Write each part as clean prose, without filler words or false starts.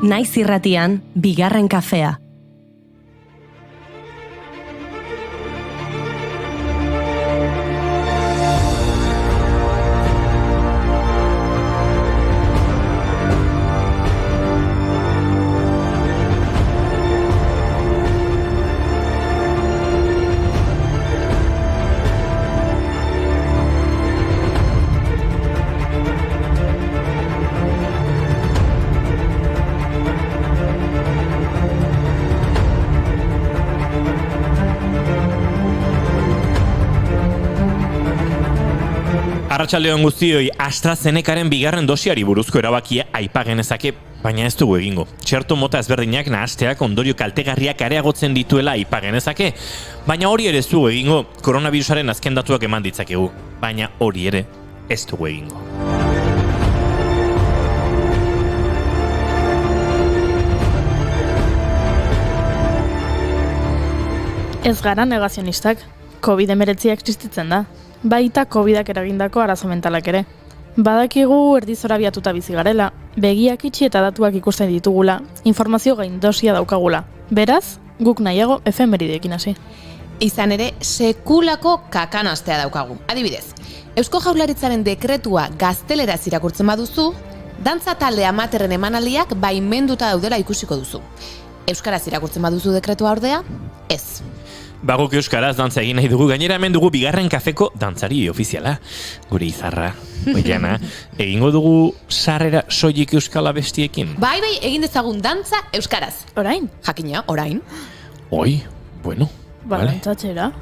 Naiz irratian, bigarren kafea. Arratsaldeon guztioi, AstraZenecaren bigarren dosiari buruzko erabakia aipa genezake, baina ez dugu egingo. Txerto mota ezberdinak nahasteak ondorio kaltegarriak areagotzen dituela aipa genezake, baina hori ere ez dugu egingo. Koronavirusaren azken datuak eman ditzakegu, baina hori ere ez dugu egingo. Ez gara negazionistak, COVID-19 existitzen da. Baita COVID-ak eragindako arazo mentalak ere. Badakigu erdizora biatuta bizi garela, begiak itxi eta datuak ikusten ditugula, informazio gaindosia daukagula. Beraz, guk nahiago efemerideekin hasi. Izan ere, sekulako kakanastea daukagu. Adibidez, Eusko Jaurlaritzaren dekretua gazteleraz irakurtzen baduzu, dantza talde amaterren emanaldiak baimenduta daudela ikusiko duzu. Euskaraz irakurtzen baduzu dekretua ordea, ez. Baguk euskaraz dantza egin nahi dugu, gainera hemen dugu bigarren kafeko dantzari ofiziala. Gure Izarra, Oiana, egingo dugu sarrera soilik euskal abestiekin? Bai, egin dezagun dantza euskaraz. Orain? Jakina, orain. Oi, bueno, vale. Dantzatzera.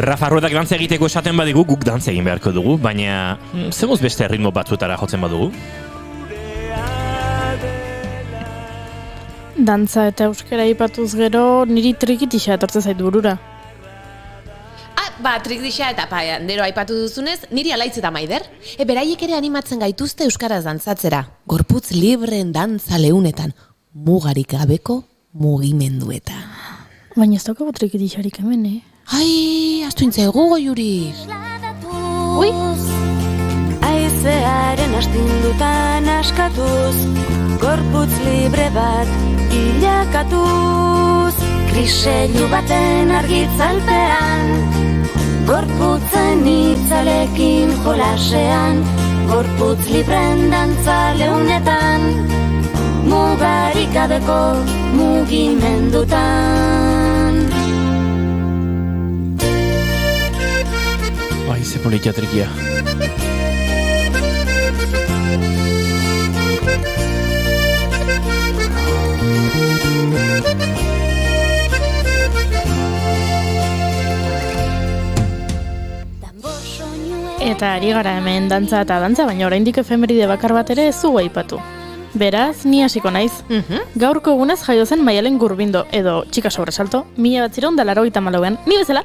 Rafa Ruedak dantza egiteko esaten badigu, guk dantza egin beharko dugu, baina zemuz beste ritmo batzuetara jotzen badugu? Dantza eta euskara aipatuz gero, niri trikitixa etortzen zait burura. Trikitixa eta Pandero aipatu duzunez, niri Alaitz eta Maider. Beraiek ere animatzen gaituzte euskaraz dantzatzera. Gorputz libreen dantza leunetan, mugarik gabeko mugimenduetan. Baina ez daukago trikitixarik hemen, Ai, astuintza ego Juri. Ui! Aizearen astindutan askatuz, gorputz libre bat bilakatuz, kriseilu baten argitzalpean, gorputzen itzalekin jolasean, gorputz libren dantza leunetan, mugarik gabeko mugimendutan. Ai, ze politia trikia. Eta ari gara hemen dantza eta dantza, baina oraindik efemeride bakar bat ere ez dugu aipatu. Beraz, ni hasiko naiz. Gaurko egunez jaio zen Maialen Gurbindo, edo txika sobresalto, 1984an, ni bezala.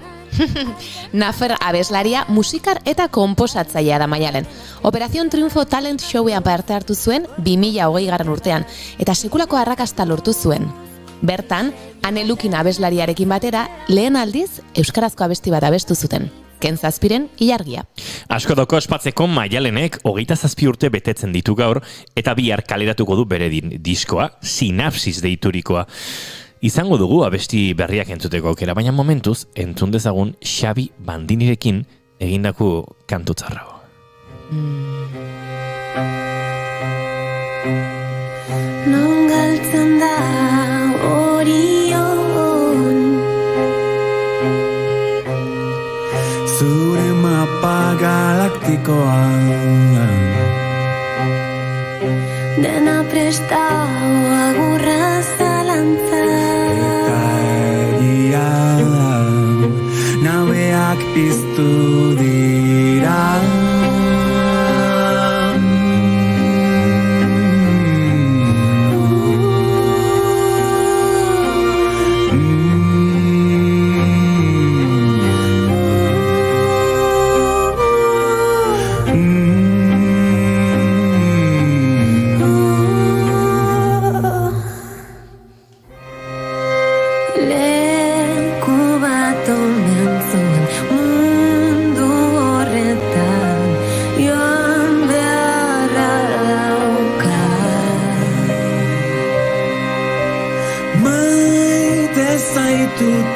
Nafer abeslaria, musikar eta konposatzailea da Maialen. Operación Triunfo Talent Showean parte hartu zuen 2020 urtean, eta sekulako arrakasta lortu zuen. Bertan, Ane Lukin abeslariarekin batera, lehen aldiz euskarazko abesti bat abestu zuten. Kentzazpiren ilargia. Asko doko ospatzeko Maialenek 27 urte betetzen ditu gaur, eta bihar kaleratuko du bere diskoa, Sinapsis deiturikoa. Izango dugu abesti berriak entzuteko aukera, baina momentuz entzun dezagun Xabi Bandinirekin egindako kantu txarrago. praktikoan. Dena prestau agurra zalantza. Eta egia nabeak piztu dira.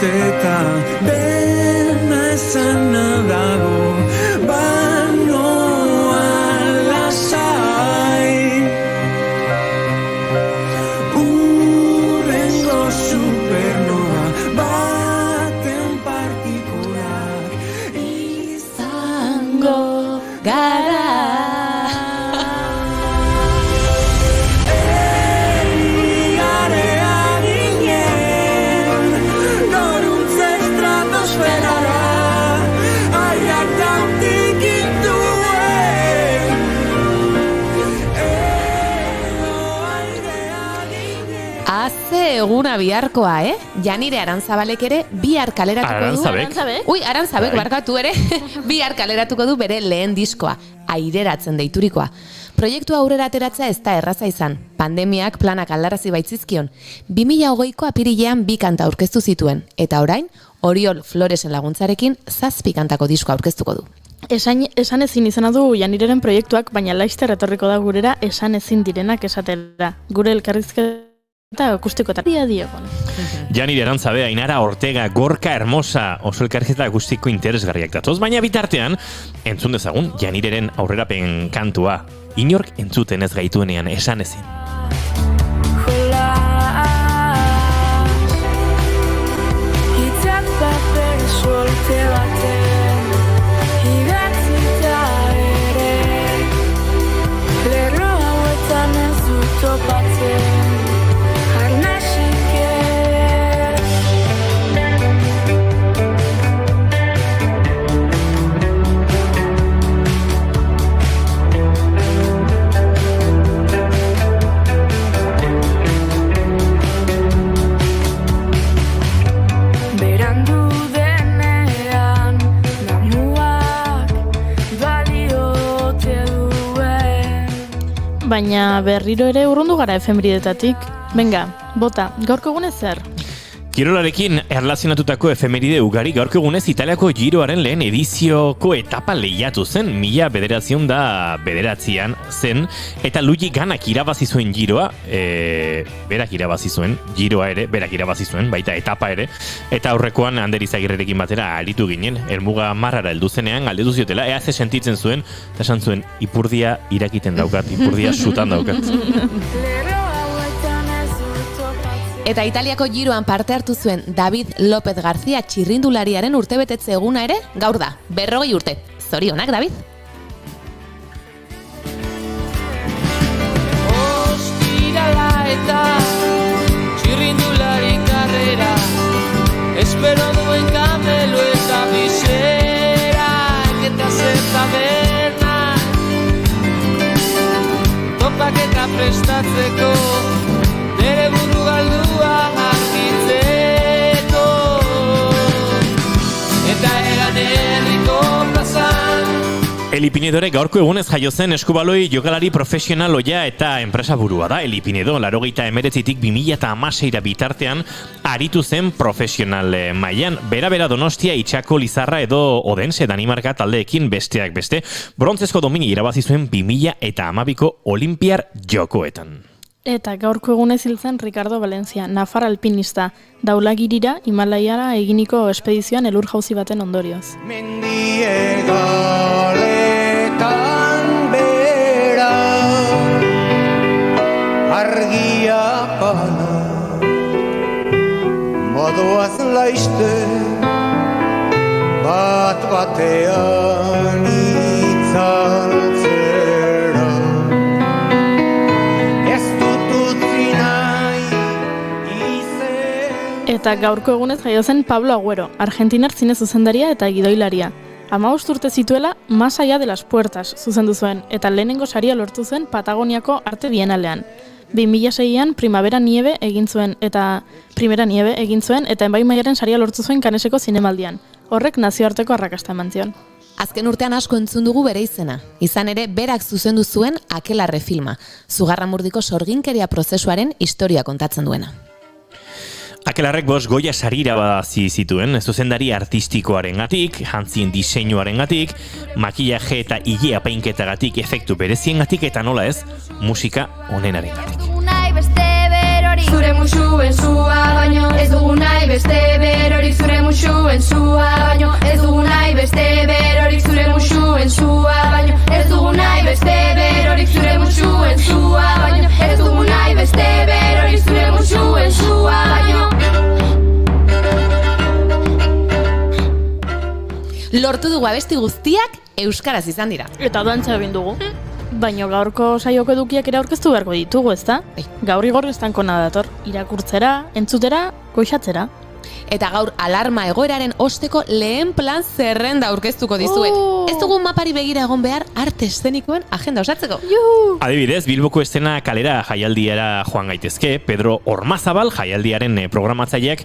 Eta dena esana dago, banoa lasai. Urrengo supernova baten partikulak izango gara. Eguna biharkoa, Janire Arantzabalek ere bihar kaleratuko du. Arantzabek barkatu ere. Bihar kaleratuko du bere lehen diskoa, Aireratzen deiturikoa. Proiektua aurrera ateratzea ez da erraza izan. Pandemiak planak aldarazi baitzizkion. 2020ko apirilean 2 kanta aurkeztu zituen. Eta orain, Oriol Floresen laguntzarekin 7 kantako diskoa aurkeztuko du. Esan ezin izena du Janireren proiektuak, baina laizter etorriko da gurera esan ezin direnak esatera. Gure elkarrizketa eta akustikoetan diegon. Janire Arantzabe, Ainara Ortega, Gorka Hermosa, oso elkarrizketa akustiko interesgarriak datoz, baina bitartean, entzun dezagun Janireren aurrerapen kantua. Inork entzuten ez gaituenean esan ezin. Hitzak paper solte baten idatzita ere lerro hauetan ez dut topatzen. Baina berriro ere urrundu gara efemeridetatik. Benga, bota, gaurko egunez zer? Kirolarekin erlazionatutako efemeride ugari gaurko egunez Italiako Giroaren lehen edizioko etapa lehiatu zen, 1999an zen, eta Luigi Ganak irabazi zuen Giroa, berak irabazi zuen, Giroa ere, berak irabazi zuen, baita etapa ere, eta aurrekoan Ander Izagirrerekin batera aritu ginen, helmuga marrara heldu zenean, galdetu ziotela, ea ze sentitzen zuen, eta esan zuen, ipurdia irakiten daukat, ipurdia sutan daukat. Eta Italiako Giroan parte hartu zuen David López García txirrindulariaren urtebetetze eguna ere gaur da, 40 urte. Zorionak, David! Ostirala eta txirrindulari karrera, espero duen kamelo eta biserak eta zertabernak, topak eta prestatzeko nere buru galdua argitzeko eta egan herriko plazan. Eli Pinedore gaurko egunez jaio zen eskubaloi jokalari profesional oia eta enpresa burua da. Eli Pinedo 1989tik 2016ra bitartean aritu zen profesional mailan. Bera Donostia, Itxako, Lizarra edo Odense Danimarka taldeekin besteak beste. Brontzezko domini irabazi zuen 2012ko Olimpiar Jokoetan. Eta gaurko egunez hil zen Ricardo Valencia, nafar alpinista, Daulagirira, Himalaiara eginiko espedizioan elur jauzi baten ondorioz. Mendie galetan bera argia pana modoaz laiste bat batean itza Eta gaurko egunez jaio zen Pablo Agüero, argentinar zine zuzendaria eta gidoilaria. 15 urte zituela Más allá de las puertas zuzendu zuen, eta lehenengo saria lortu zuen Patagoniako arte bienalean. 2006an Primera Nieve egin zuen eta Enbaimaiaren saria lortu zuen Kaneseko zinemaldian. Horrek nazioarteko arrakasta eman zion. Azken urtean asko entzun dugu bere izena. Izan ere, berak zuzendu zuen Akelarre filma, Zugarramurdiko sorginkeria prozesuaren historia kontatzen duena. Akelarrek 5 Goya sari irabazi zituen, zuzendari artistikoarengatik, jantzien diseinuarengatik, makillaje eta ile apainketagatik, efektu bereziengatik eta nola ez, musika onenarengatik. Zure musuen zua baino ez dugu nahi beste berorik zure musuen zua baino ez dugu nahi beste berorik zure musuen zua baino ez dugu nahi beste berorik zure musuen zua baino ez dugu nahi beste berorik zure musuen zua baino. Lortu dugu abesti guztiak euskaraz izan dira. Eta dantza egin dugu. Baina gaurko saioko edukiak ere aurkeztu beharko ditugu, ezta? Gaur igor estanko dator, irakurtzera, entzutera, goixatzera. Eta gaur alarma egoeraren osteko lehen plan zerrenda aurkeztuko dizuet. Ez dugu mapari begira egon behar arte eszenikoen agenda osatzeko. Adibidez, Bilboko Eszena kalera jaialdiara joan gaitezke, Pedro Ormazabal jaialdiaren programatzaileak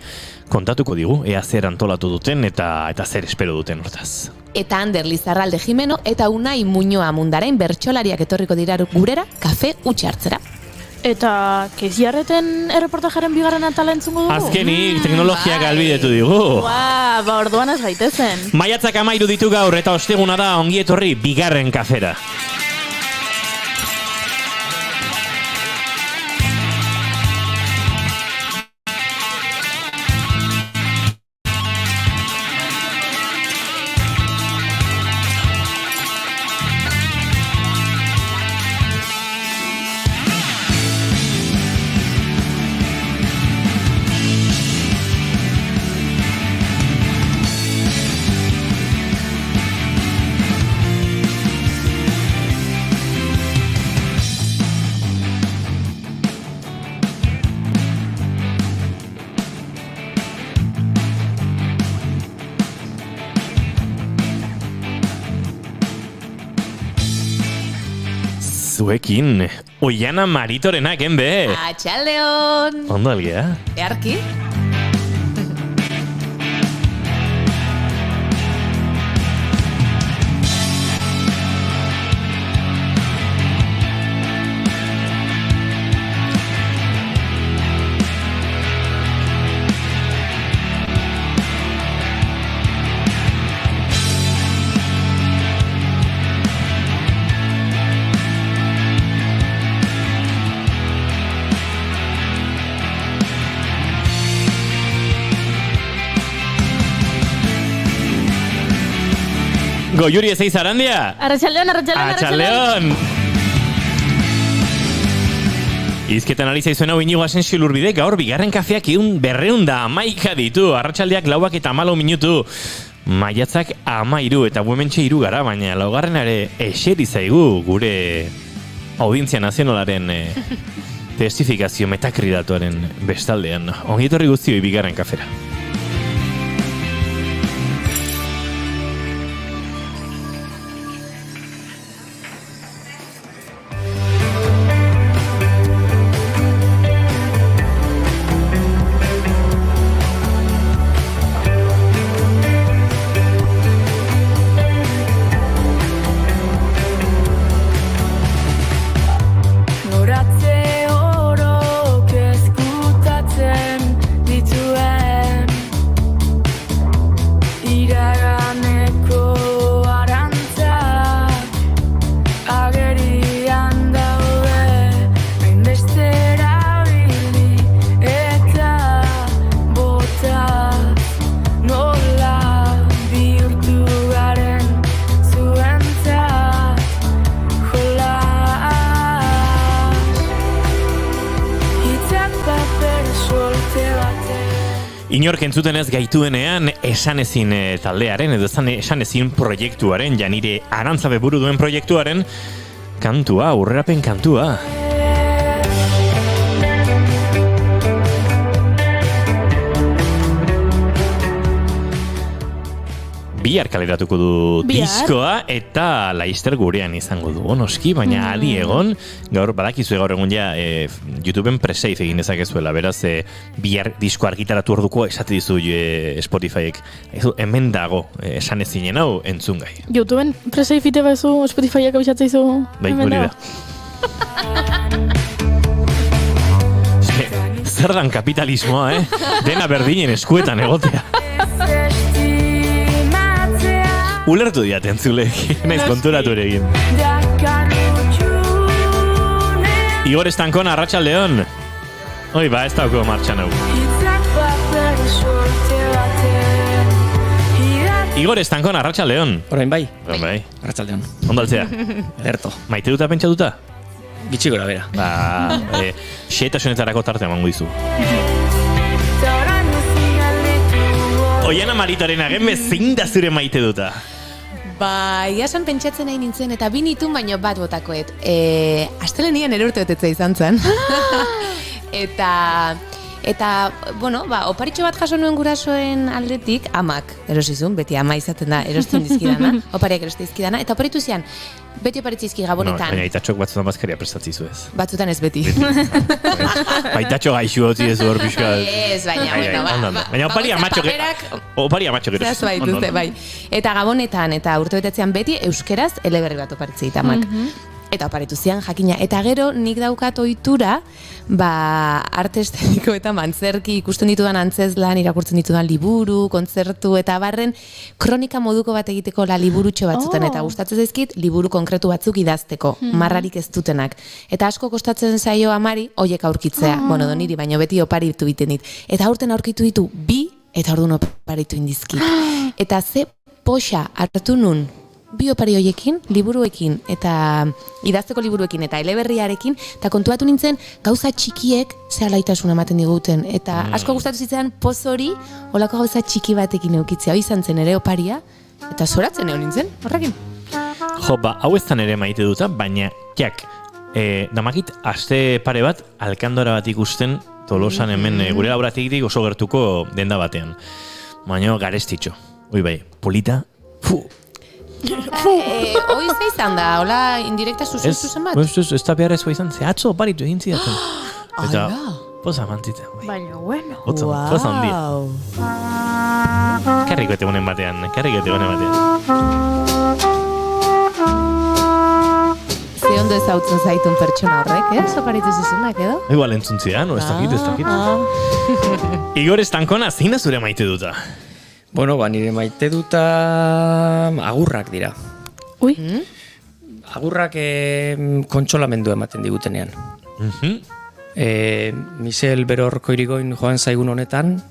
kontatuko digu, ea zer antolatu duten eta zer espero duten hortaz. Eta Ander Lizarralde Jimeno eta Unai Muñoa Mundarain bertsolariak etorriko dira gurera kafe utxe hartzera. Eta Keziarreten erreportajaren bigarren atala entzungo dugu? Azkenik, teknologiak albidetu digu. Ba orduan ez gaitezen. Maiatzak 13 ditu gaur eta osteguna da ongi etorri bigarren kafera. Zuekin, Oiana Maritorenak, enbe! Atxaldeon! Ondo algea? Earki? Goiuri ezeiz Arandia! Arratxaldeon! Izketan ari zaizuen hau Inigo Asensio Lurbide, gaur bigarren kafeak 211 ditu, arratsaldeak 4 eta 14 minutu. Maiatzak 13 eta buementxe 3 gara, baina laugarrenare eseri zaigu gure audientzia nazionalaren testifikazio metakridatuaren bestaldean. Ongietorri guztioi bigarren kafera. Inork entzuten ez gaituenean esanezin taldearen edo esanezin proiektuaren, janire Arantzabe buru duen proiektuaren kantua, aurrerapen kantua. bihar kaleratuko du Bihar? diskoa eta Laister gurean izango du, noski, baina adi egon, gaur badakizue gaur egun ja YouTubeen pre-save egin dezakezuela, beraz bihar disko argitaratu orduko esate dizu Spotifyek, hemen dago esan ezinen hau entzun gai. YouTubeen presei fite bezu Spotifyak abisatzea izu. Bai, hori da. Zer dan kapitalismoa, Dena berdinen eskuetan egotea. Ulertu diat entzulek, naiz konturatu ere egin. Igor Estankon, arratsaldeon. Oi, ba, ez dauko martxan hau. Igor Estankon, arratsaldeon. Orain bai, Bai, arratsaldeon. ondaltzea. Ederto. Maite duta pentsatuta? Gitxi gora bera. Ba, xeetasunetarako tarte emango dizu. Oiana Maritoren agen zein da zure maite duta? Ba, iasan pentsatzen nahi nintzen, eta binitun baino bat botakoet. Astelenian erurte betetzea izan zen. Eta, bueno, ba, oparitxo bat jaso nuen gurasoen aldetik, amak, erosizun, beti ama izaten da, erosten dizkidana, opariak erosten dizkidana, eta oparitu zian, beti oparitzizki gabonetan. No, baina itatxok batzutan bazkaria prestatzizu ez. Batzutan ez beti. Baitatxo gaixu hotzi ez hor pixka. Ez, baina, bueno, ba. Baina opari amatxok ere. Zerazu baituzte, bai. Eta gabonetan, eta urtebetetzean beti euskeraz eleberri bat oparitzeit amak. Eta oparitu zian, jakina. Eta gero nik daukat ohitura, ba, arte estetiko eta antzerki ikusten ditudan antzezlan, irakurtzen ditudan liburu, kontzertu eta barren kronika moduko bat egiteko liburutxo batzutan, eta gustatzen zaizkit liburu konkretu batzuk idazteko, marrarik ez dutenak. Eta asko kostatzen zaio amari, hoiek aurkitzea, bueno, doniri, baino beti oparitu biten dit. Eta aurten aurkitu ditu bi, eta orduan oparitu indizkit. Eta ze poxa hartu nun, bi opari hoiekin, liburuekin, eta idazteko liburuekin, eta eleberriarekin, eta kontuatu nintzen gauza txikiek ze alaitasun ematen diguten. Eta asko gustatu zitzaidan poz hori, olako gauza txiki batekin eukitzea, hoi izan zen ere oparia, eta zoratzen egon nintzen, horrekin. Jo, ba, hau ez ere maite duta, baina, jak, damakit, aste pare bat, alkandora bat ikusten, Tolosan hemen gure laborategitik oso gertuko denda batean. Baina garestitxo, oi bai, polita, Hoi ze izan da, hola indirekta zuzen bat? Ez da behar ezko izan, ze atzo oparitu egin zidaten. Eta, poza mantzita. Baina, bueno. Poza handia. Karriko etegunen batean. Ze ondo ezautzen zaitun pertsona horrek, oparitu zuzunak edo? Igual entzuntzian, ez dakit. Igor Estankona, zein da zure maite duta? Bueno, ba, nire maite duta agurrak dira. Ui. Agurrak kontsolamendu ematen digutenean. Michel Berorko irigoin joan zaigun honetan,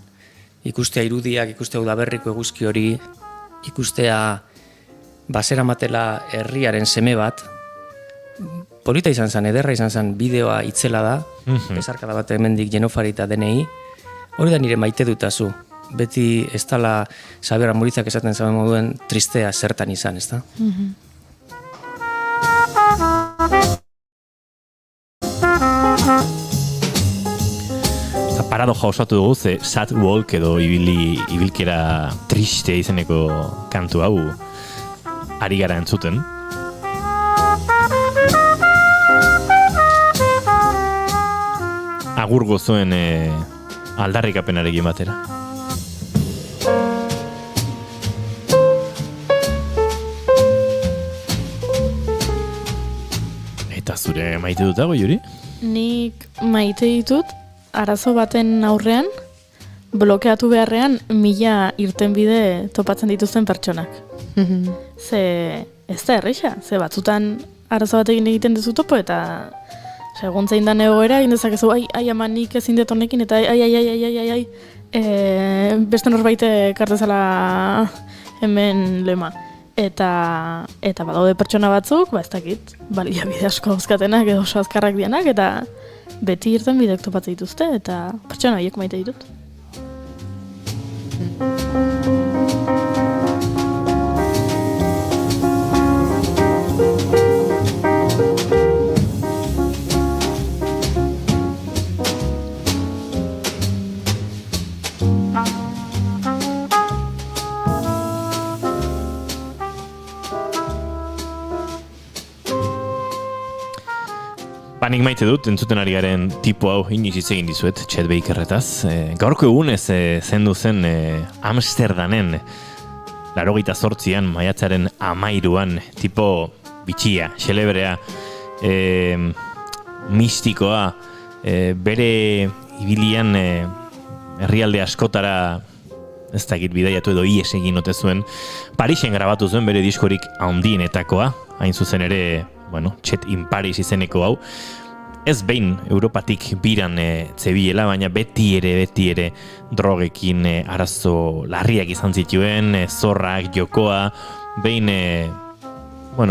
ikustea irudiak, ikustea udaberriko eguzki hori, ikustea basera matela herriaren seme bat, polita izan zen, ederra izan zen, bideoa itzela da, besarkada bat hemendik Jenofari eta denei, hori da nire maite dutazu. Beti ez dala Xabier Amurizak esaten zaben moduen tristea zertan izan, ez da? Paradoja osatu dugu, ze sad walk edo ibilkera triste izeneko kantu hau ari gara entzuten. Agur gozoen aldarrikapenarekin batera. Eta zure maite dut dago, Juri? Nik maite ditut, arazo baten aurrean, blokeatu beharrean 1000 irtenbide topatzen dituzten pertsonak. Ze ez da erreixa, ze batzutan arazo batekin egiten duzu topo eta segun zein da egoera egin dezakezu, ai ama nik ezin dut honekin eta ai, beste norbait kartezala hemen lema. Eta badaude pertsona batzuk, ba ez dakit, baliabide asko dauzkatenak edo oso azkarrak dianak, eta beti irtenbideak topatzen dituzte, eta pertsona horiek maite ditut. Nik maite dut, entzuten ari garen tipo hau iniz hitz egin dizuet, Chet Bakerretaz. Gaurko egunez zendu zen Amsterdamen, 88an, maiatzaren 13an, tipo bitxia, xelebrea, mistikoa, bere ibilian herrialde askotara ez dakit bidaiatu edo ies egin ote zuen, Parisen grabatu zuen bere diskorik handienetakoa, hain zuzen ere, Chet in Paris izeneko hau, ez behin Europatik biran zebilela, baina beti ere drogekin arazo larriak izan zituen, zorrak, jokoa, behin,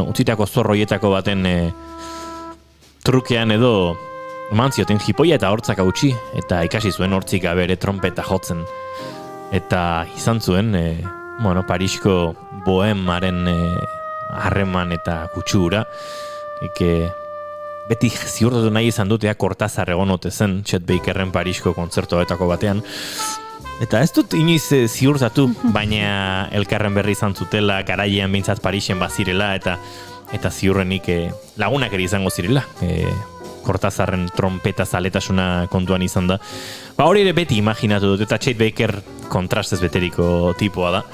utzitako zorroietako baten trukean edo eman zioten jipoia eta hortzak hautsi, eta ikasi zuen hortzik gabe ere trompeta jotzen. Eta izan zuen, Parisko bohemaren harreman eta kutsura, beti ziurtatu nahi izan dutea Kortazar egon ote zen Chet Bakerren Parisko kontzertuetako batean. Eta ez dut inoiz ziurtatu, baina elkarren berri izan zutela, garailean behintzat Parisen bazirela, eta ziurrenik lagunak ere izango zirela. Kortazarren trompeta zaletasuna kontuan izan da. Hori ere beti imaginatu dut, eta Chet Baker kontrastez beteriko tipoa da.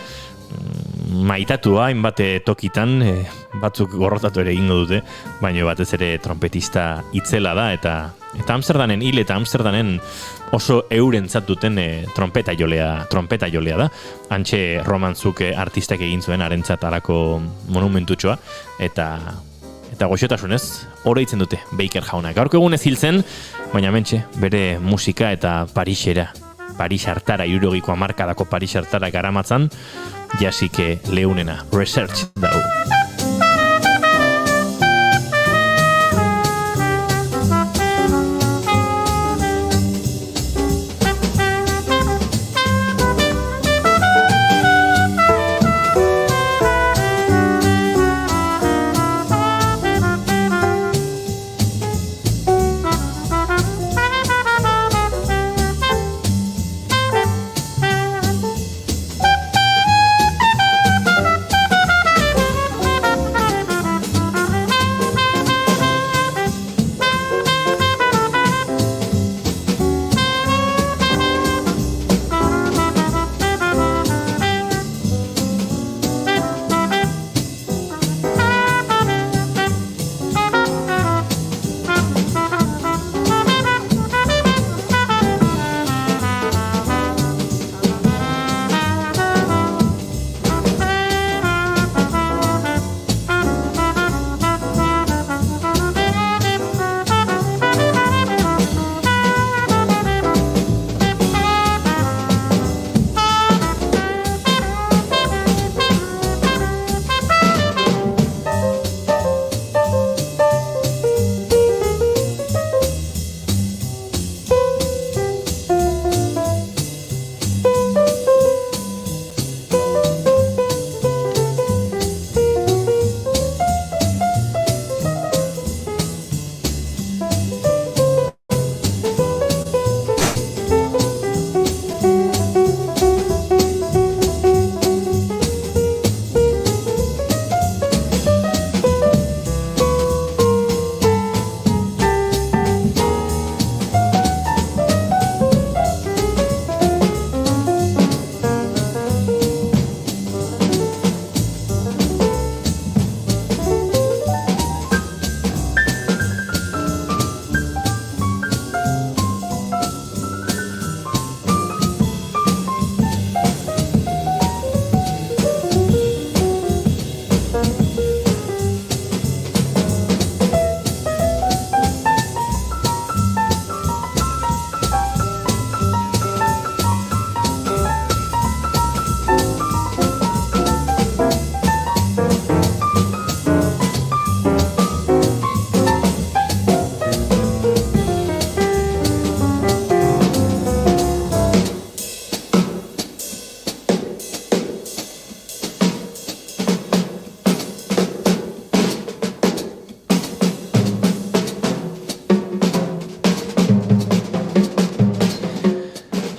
Maitatua, hainbat tokitan, batzuk gorrotatu ere egingo dute, baina batez ere trompetista itzela da, eta Amsterdamen hil eta Amsterdamen oso eurentzat duten trompeta jolea da. Hantxe romantzuk artistak egin zuen harentzat harako monumentutxoa, eta goxotasunez, oroitzen dute Baker jauna. Gaurko egunez hil zen, baina mentxe, bere musika eta Paris hartara, 70ko hamarkadako Paris hartara garamatzan, jasik leunena, Research dau.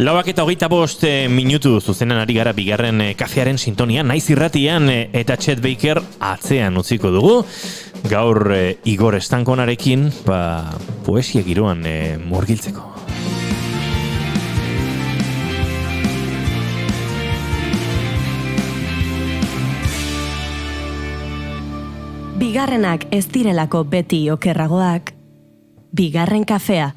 Lauak eta 25 minutu zuzenan ari gara bigarren kafearen sintonia, naiz irratian eta Chet Baker atzean utziko dugu. Gaur Igor Estankonarekin, poesia giroan murgiltzeko. Bigarrenak ez direlako beti okerragoak, bigarren kafea.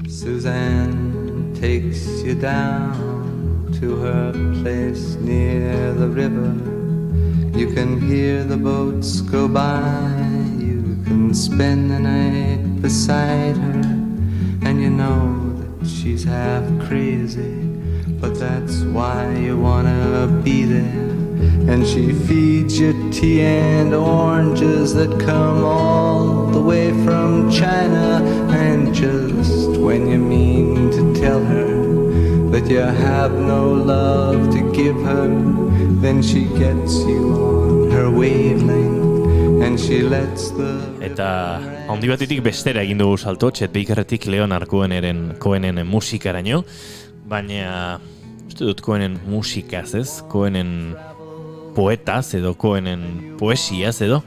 Suzanne takes you down to her place near the river. You can hear the boats go by. You can spend the night beside her. And you know that she's half crazy, but that's why you wanna be there. And she feeds you tea and oranges that come all the way from China. And just when you mean to tell her that you have no love to give her, then she gets you on her wavelength and she lets the... Eta handi batetik bestera egin dugu salto, Chet Bakerretik Leonard Cohenen musikaraino, baina uste dut Cohenen musikaz ez, Cohenen poetaz edo Cohenen poesiaz edo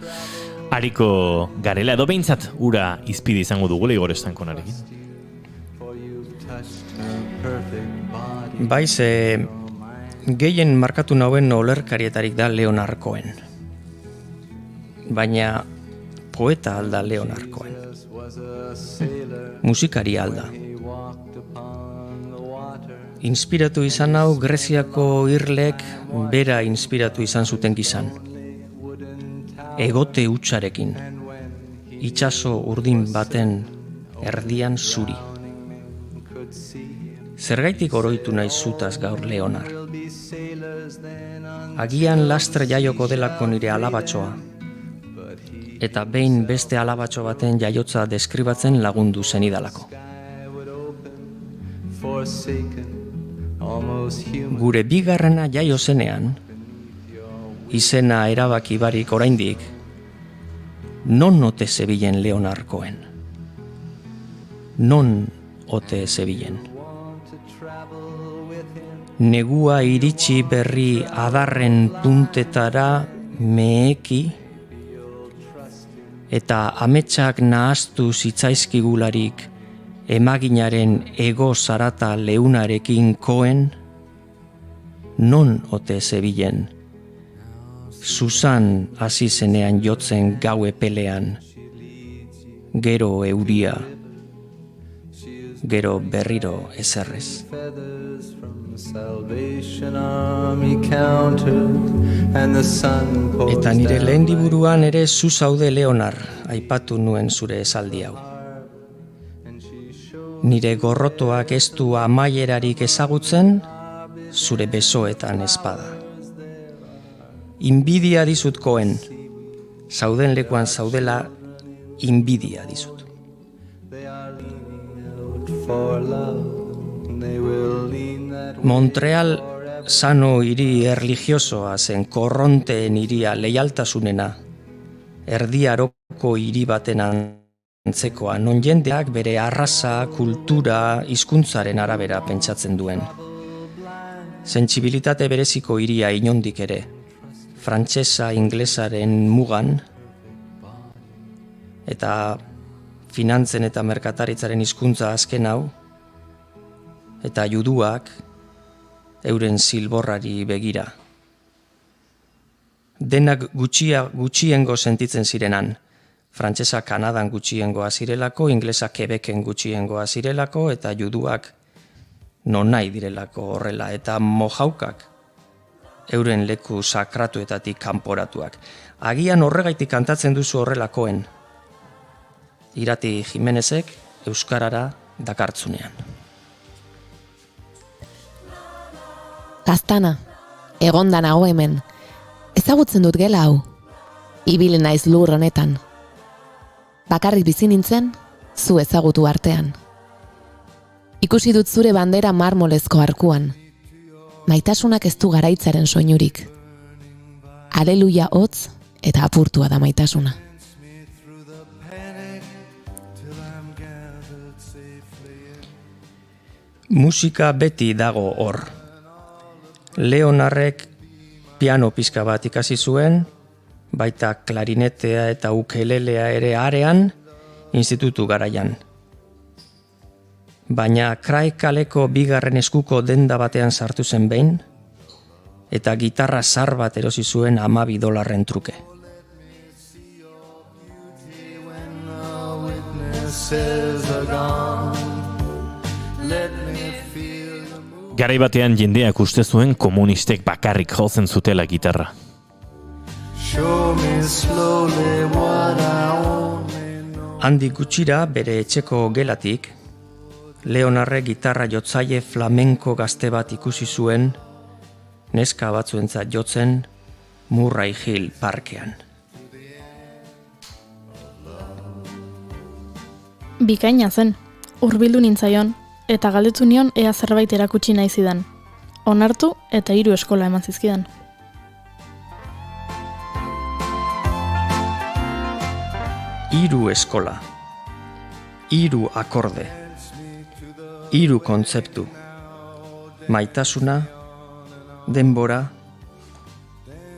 hariko garela edo behintzat ura izpide izango dugula Igor Estankonarekin. Bai, ze gehien markatu nauen olerkarietarik da Leonard Cohen. Baina poeta alda Leonard Cohen. Musikari alda. Inspiratu izan hau Greziako irlek bera inspiratu izan zuten gizan. Egote hutsarekin, itsaso urdin baten erdian zuri. Zergaitik oroitu nahi zutaz gaur Leonard. Agian lastre jaioko delako nire alabatxoa, eta behin beste alabatxo baten jaiotza deskribatzen lagundu zenidalako. Gure bigarrena jaio zenean, izena erabaki barik oraindik, non ote zebilen Leonard Cohen? Non ote zebilen? Negua iritsi berri adarren puntetara meheki, eta ametsak nahaztu zitzaizkigularik emaginaren ego zarata leunarekin Cohen, non ote zebilen? Susan hasi zenean jotzen gaue pelean, gero euria, gero berriro ezerrez. Eta nire lehen liburuan ere zu zaude Leonard, aipatu nuen zure esaldi hau. Nire gorrotoak ez du amaierarik ezagutzen, zure besoetan ezpada. Inbidia dizut Cohen, zauden lekuan zaudela, inbidia dizut. Montreal sano hiri erligiosoa zen korronteen hiria leialtasunena, erdiaroko hiri baten antzekoa, non jendeak bere arraza, kultura, hizkuntzaren arabera pentsatzen duen. Sentsibilitate bereziko hiria inondik ere, frantsesa inglesaren mugan, eta finantzen eta merkataritzaren hizkuntza azken hau, eta juduak euren zilborrari begira. Denak gutxiengo sentitzen zirenan, frantsesa Kanadan gutxiengoa zirelako, inglesa Quebecen gutxiengoa zirelako, eta juduak nonai direlako horrela, eta mojaukak euren leku sakratuetatik kanporatuak. Agian horregaitik kantatzen duzu horrelakoen, Irati Jimenezek euskarara dakartzunean. Gaztana, egonda nago hemen, ezagutzen dut gela hau, ibili naiz lur honetan. Bakarrik bizi nintzen, zu ezagutu artean. Ikusi dut zure bandera marmolezko arkuan, maitasunak ez du garaitzaren soinurik. Aleluia hotz eta apurtua da maitasuna. Musika beti dago hor. Leonardek piano pizka bat ikasi zuen, baita klarinetea eta ukelelea ere arean, institutu garaian. Baina Krai kaleko bigarren eskuko denda batean sartu zen behin, eta gitarra zar bat erosi zuen $12 truke. Garai batean jendeak uste zuen komunistek bakarrik jotzen zutela gitarra. Handik gutxira bere etxeko gelatik, Leonarre gitarra jotzaile flamenko gazte bat ikusi zuen, neska batzuentzat jotzen Murray Hill parkean. Bikaina zen, hurbildu nintzaion, eta galdetu nion ea zerbait erakutsi nahi zidan. Onartu eta 3 eskola eman zizkidan. Hiru eskola, 3 akorde, 3 kontzeptu, maitasuna, denbora,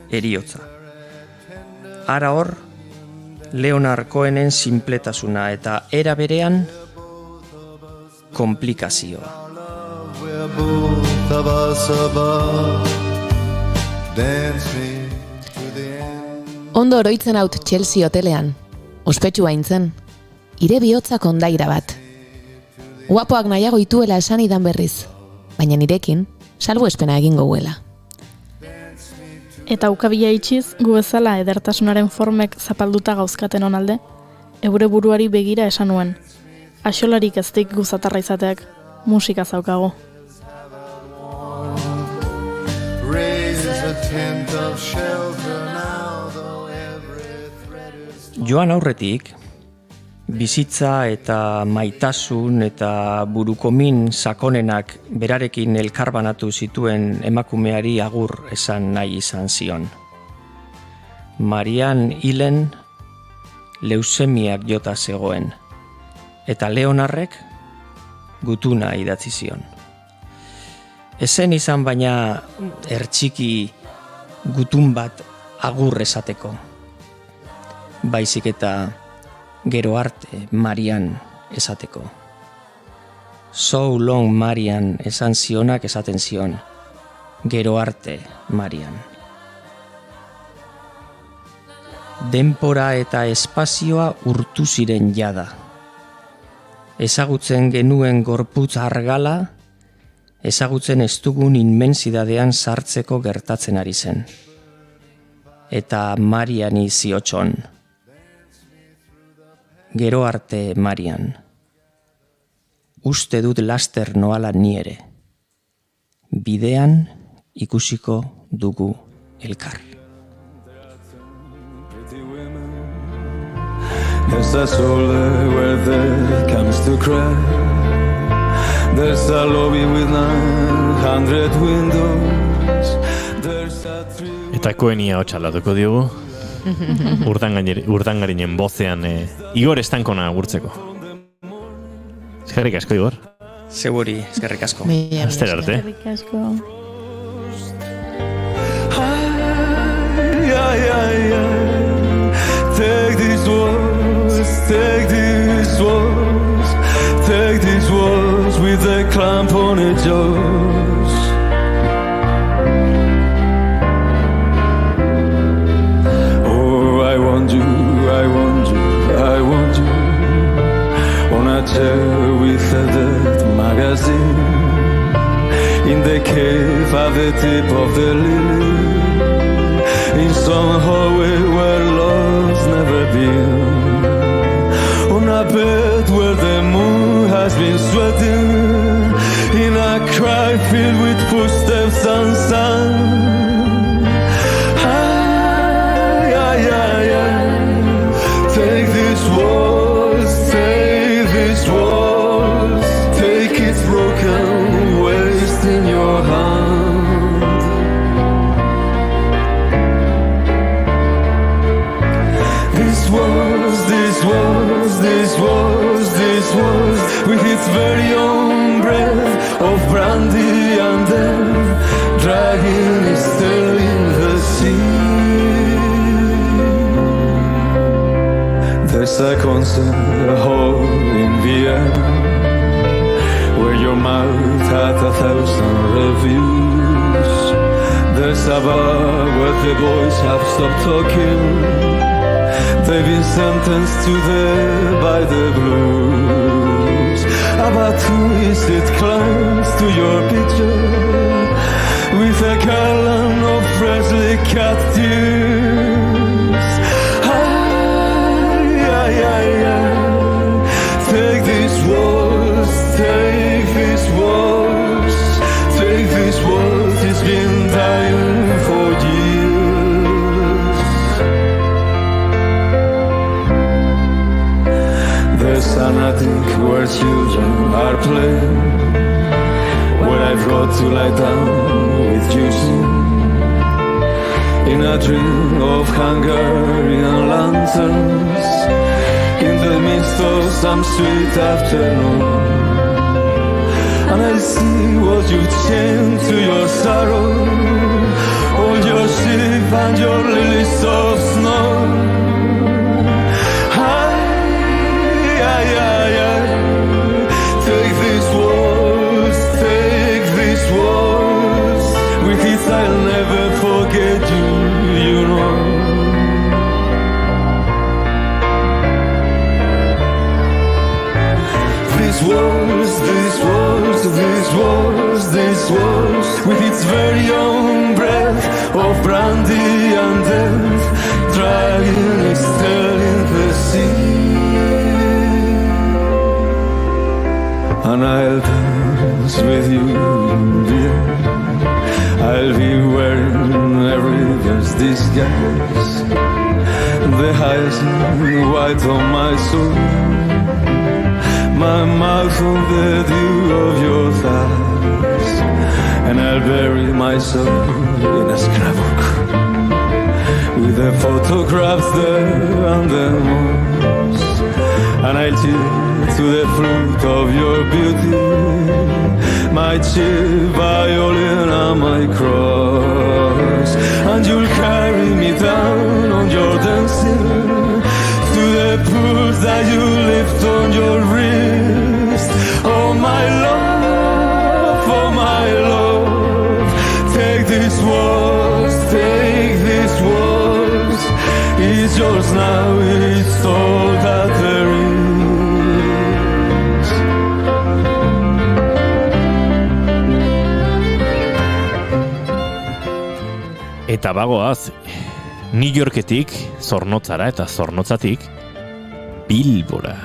heriotza. Ara hor, Leonard Cohenen sinpletasuna eta era berean komplikazioa. Ondo oroitzen haut Chelsea hotelean, ospetsu haintzen, ire bihotzak ondaira bat. Guapoak nahiago ituela esan idan berriz, baina nirekin salbuespena egingo guela. Eta ukabila itxiz, gu bezala edertasunaren formek zapalduta gauzkaten onalde, eure buruari begira esan nuen. Axolarik eztik guzatarra izateak, musika zaukago. Joan aurretik, bizitza eta maitasun eta burukomin sakonenak berarekin elkarbanatu zituen emakumeari agur esan nahi izan zion. Marian Hilen leusemiak jota zegoen, eta Leonarrek gutuna idatzi zion. Ezen izan baina ertxiki gutun bat agur esateko, baizik eta gero arte Marian esateko. So long Marian esan zionak esaten zion, gero arte Marian. Denpora eta espazioa urtu ziren jada. Ezagutzen genuen gorputz argala, ezagutzen ez dugun inmensidadean sartzeko gertatzen ari zen. Eta Mariani ziotxon. Gero arte Marian. Uste dut laster noala ni ere. Bidean ikusiko dugu elkar. There's a soul where there comes to cry. There's a lobby with 900 windows. There's a tree. Eta Koenia hotxalatuko diogu. Urdangarinen bozean Igor Estankona agurtzeko. Eskerrik asko, Igor. Seguri, eskerrik asko. Aster arte. Eskerrik asko. Take these walls, take these walls, take these walls with a clamp on its jaws. Oh, I want you, I want you, I want you on a chair with a dead magazine in the cave at the tip of the lily. In some hallway where love's never been, on a bed where the moon has been sweating, in a cry filled with footsteps and sound. Ay, ay, ay, ay. Take these walls, take these walls, take its broken waste in your hand. This was with its very own breath of brandy and death, dragging its tail in the There's a concert hall in Vienna where your mouth had 1,000 reviews. There's a bar where the boys have stopped talking. They've been sentenced to death by the blues. About twisted climbs to your picture with a garland of freshly cut tears. Take these walls, take these walls, take these walls. It's been dying for years. There's an attic where children are playing, where I've got to lie down with you soon. In a dream of Hungarian lanterns, in the midst of some sweet afternoon, and I see what you've chained to your sorrow, all your sheep and your lilies of snow. Take these walls, take these walls. With it I'll never forget you, you know. These walls, these walls, these walls, these walls, with its very own breath of brandy and death, dragging its tail in the sea. And I'll dance with you in the end. I'll be wearing every river's disguise, the hyacinth white on my soul, my mouth on the dew of your thighs, and I'll bury my soul in a scrapbook with the photographs there and the moons, and I'll cheer to the fruit of your beauty, my cheap violin and my cross, and you'll carry me down on your dancing to the pools that you lift on your wrist. Oh my love, oh my love, take these walls, take these walls. It's yours now, it's all that there is. Eta bagoaz, New Yorketik Zornotzara eta Zornotzatik Bilbora.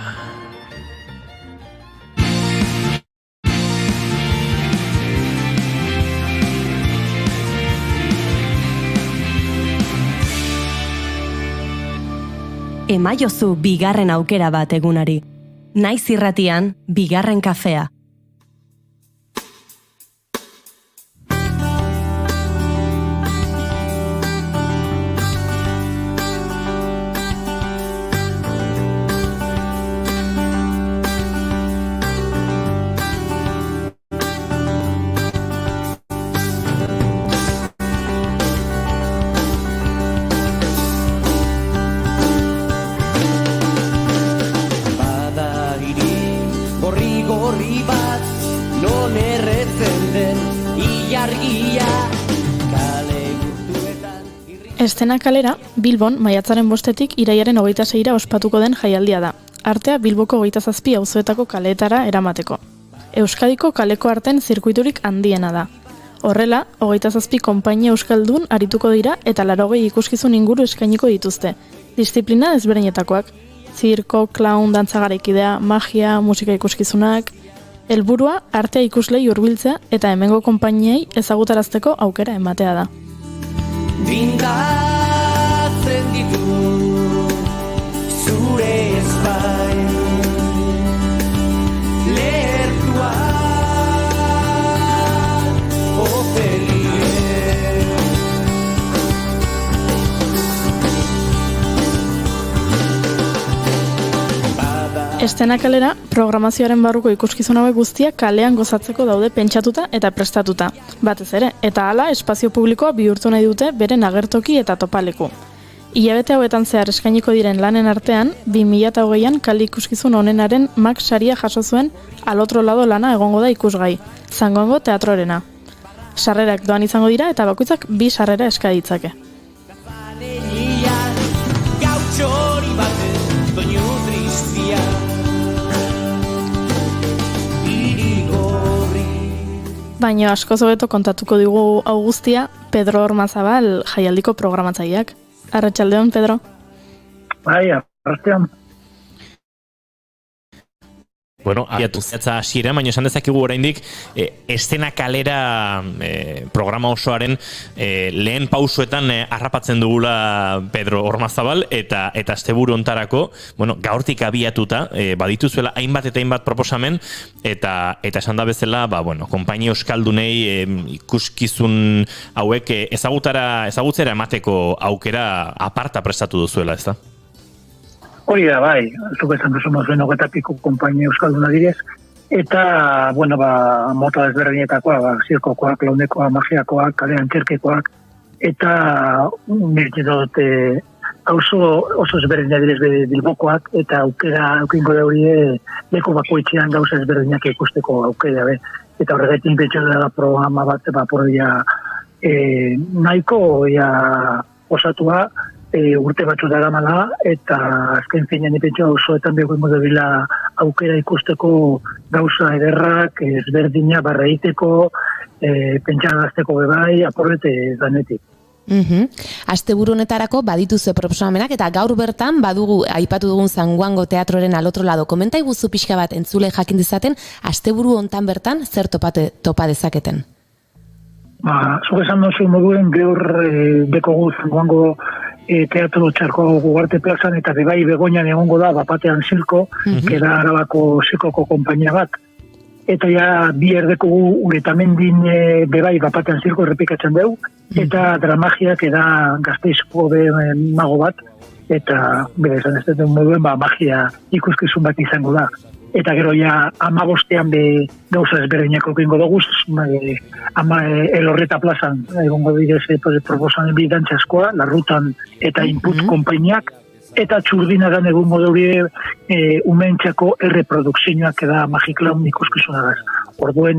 Emaiozu bigarren aukera bat egunari. Naiz irratian, bigarren kafea. Estena kalera, Bilbon, maiatzaren 5etik iraiaren 26ra ospatuko den jaialdia da. Artea Bilboko 27 auzoetako kaleetara eramateko. Euskadiko kaleko arten zirkuiturik handiena da. Horrela, 27 konpainia euskaldun arituko dira eta 80 ikuskizun inguru eskainiko dituzte. Disiplina ezberdinetakoak, zirko, clown, dantza garaikidea, magia, musika ikuskizunak. Helburua artea ikuslei hurbiltzea eta hemengo konpainiei ezagutarazteko aukera ematea da. Dindatzen ditu zure espai lertua opelie. Estena kalera, programazioaren barruko ikuskizun hauek guztiak kalean gozatzeko daude pentsatuta eta prestatuta. Batez ere, eta hala espazio publikoa bihurtu nahi dute beren agertoki eta topaleku. Hilabete hauetan zehar eskainiko diren lanen artean, 2008an kale ikuskizun onenaren Max saria jaso zuen Al otro lado lana egongo da ikusgai, Zangoango teatrorena. Sarrerak doan izango dira eta bakoitzak 2 sarrera eska ditzake. Zanelian, gautxori baten doinu tristia. Irigorri. Baina askoz hobeto kontatuko digu hau guztia Pedro Ormazabal jaialdiko programatzaileak. Arratsaldeon, Pedro. Bai, arratsaldeon. Bueno, abiatu zehatza hasiera, baina esan dezakegu oraindik estena kalera programa osoaren lehen pausoetan harrapatzen dugula Pedro Ormazabal eta asteburu hontarako, bueno, gaurtik abiatuta badituzuela hainbat eta hainbat proposamen eta esan da bezala, bueno, konpainia euskaldunei ikuskizun hauek ezagutzera emateko aukera aparta prestatu duzuela, ezta? Hori da, bai, zuk esan duzu mozuen hogetapiko konpainia euskalduna direz, eta, bueno, mota desberdinetakoa, zirkokoak, launekoak, magiakoak, kalean txerkekoak, eta nirtzen dut oso ezberdina direz Bilbokoak, eta aukera, aukingo da hori leko bakoitzean gauza ezberdinak ikusteko aukera, eta horregatik betxo da programa bat, porria nahiko, osatua, urte batzu daramala eta azken finean ipentsu osoetan begoen modabila aukera ikusteko gauza ederrak, ezberdina, barreiteko, pentsagazteko bebai, aporrete danetik. Asteburu honetarako badituzue proposamenak eta gaur bertan badugu aipatu dugun Zangoango teatroren Al otro lado. Komenta iguzu pixka bat entzule jakin dezaten asteburu hontan bertan zer topa dezaketen? Zuk esan duzu moduen gaur dekogu Zangoango teatro txarko Gugarte plazan eta bebai Begoñan egongo da bapatean zirko, keda Arabako zirkoko konpainia bat. Eta ja bi erdekogu uretamendin bebai bapatean zirko errepikatzen dugu, eta dramagiak eda Gasteizko mago bat, eta bere esan ez dut moduen magia ikuskizun bat izango da. Eta gero ja 15ean gauza ezberdinako egingo dugu, Elorreta plazan egongo direz proposamen bi dantzaskoa, Larrutan eta Input konpainiak, eta Txurdinagan egongo dure umentxako erreprodukzioak eda Magiklaun ikuskizunagaz. Orduen,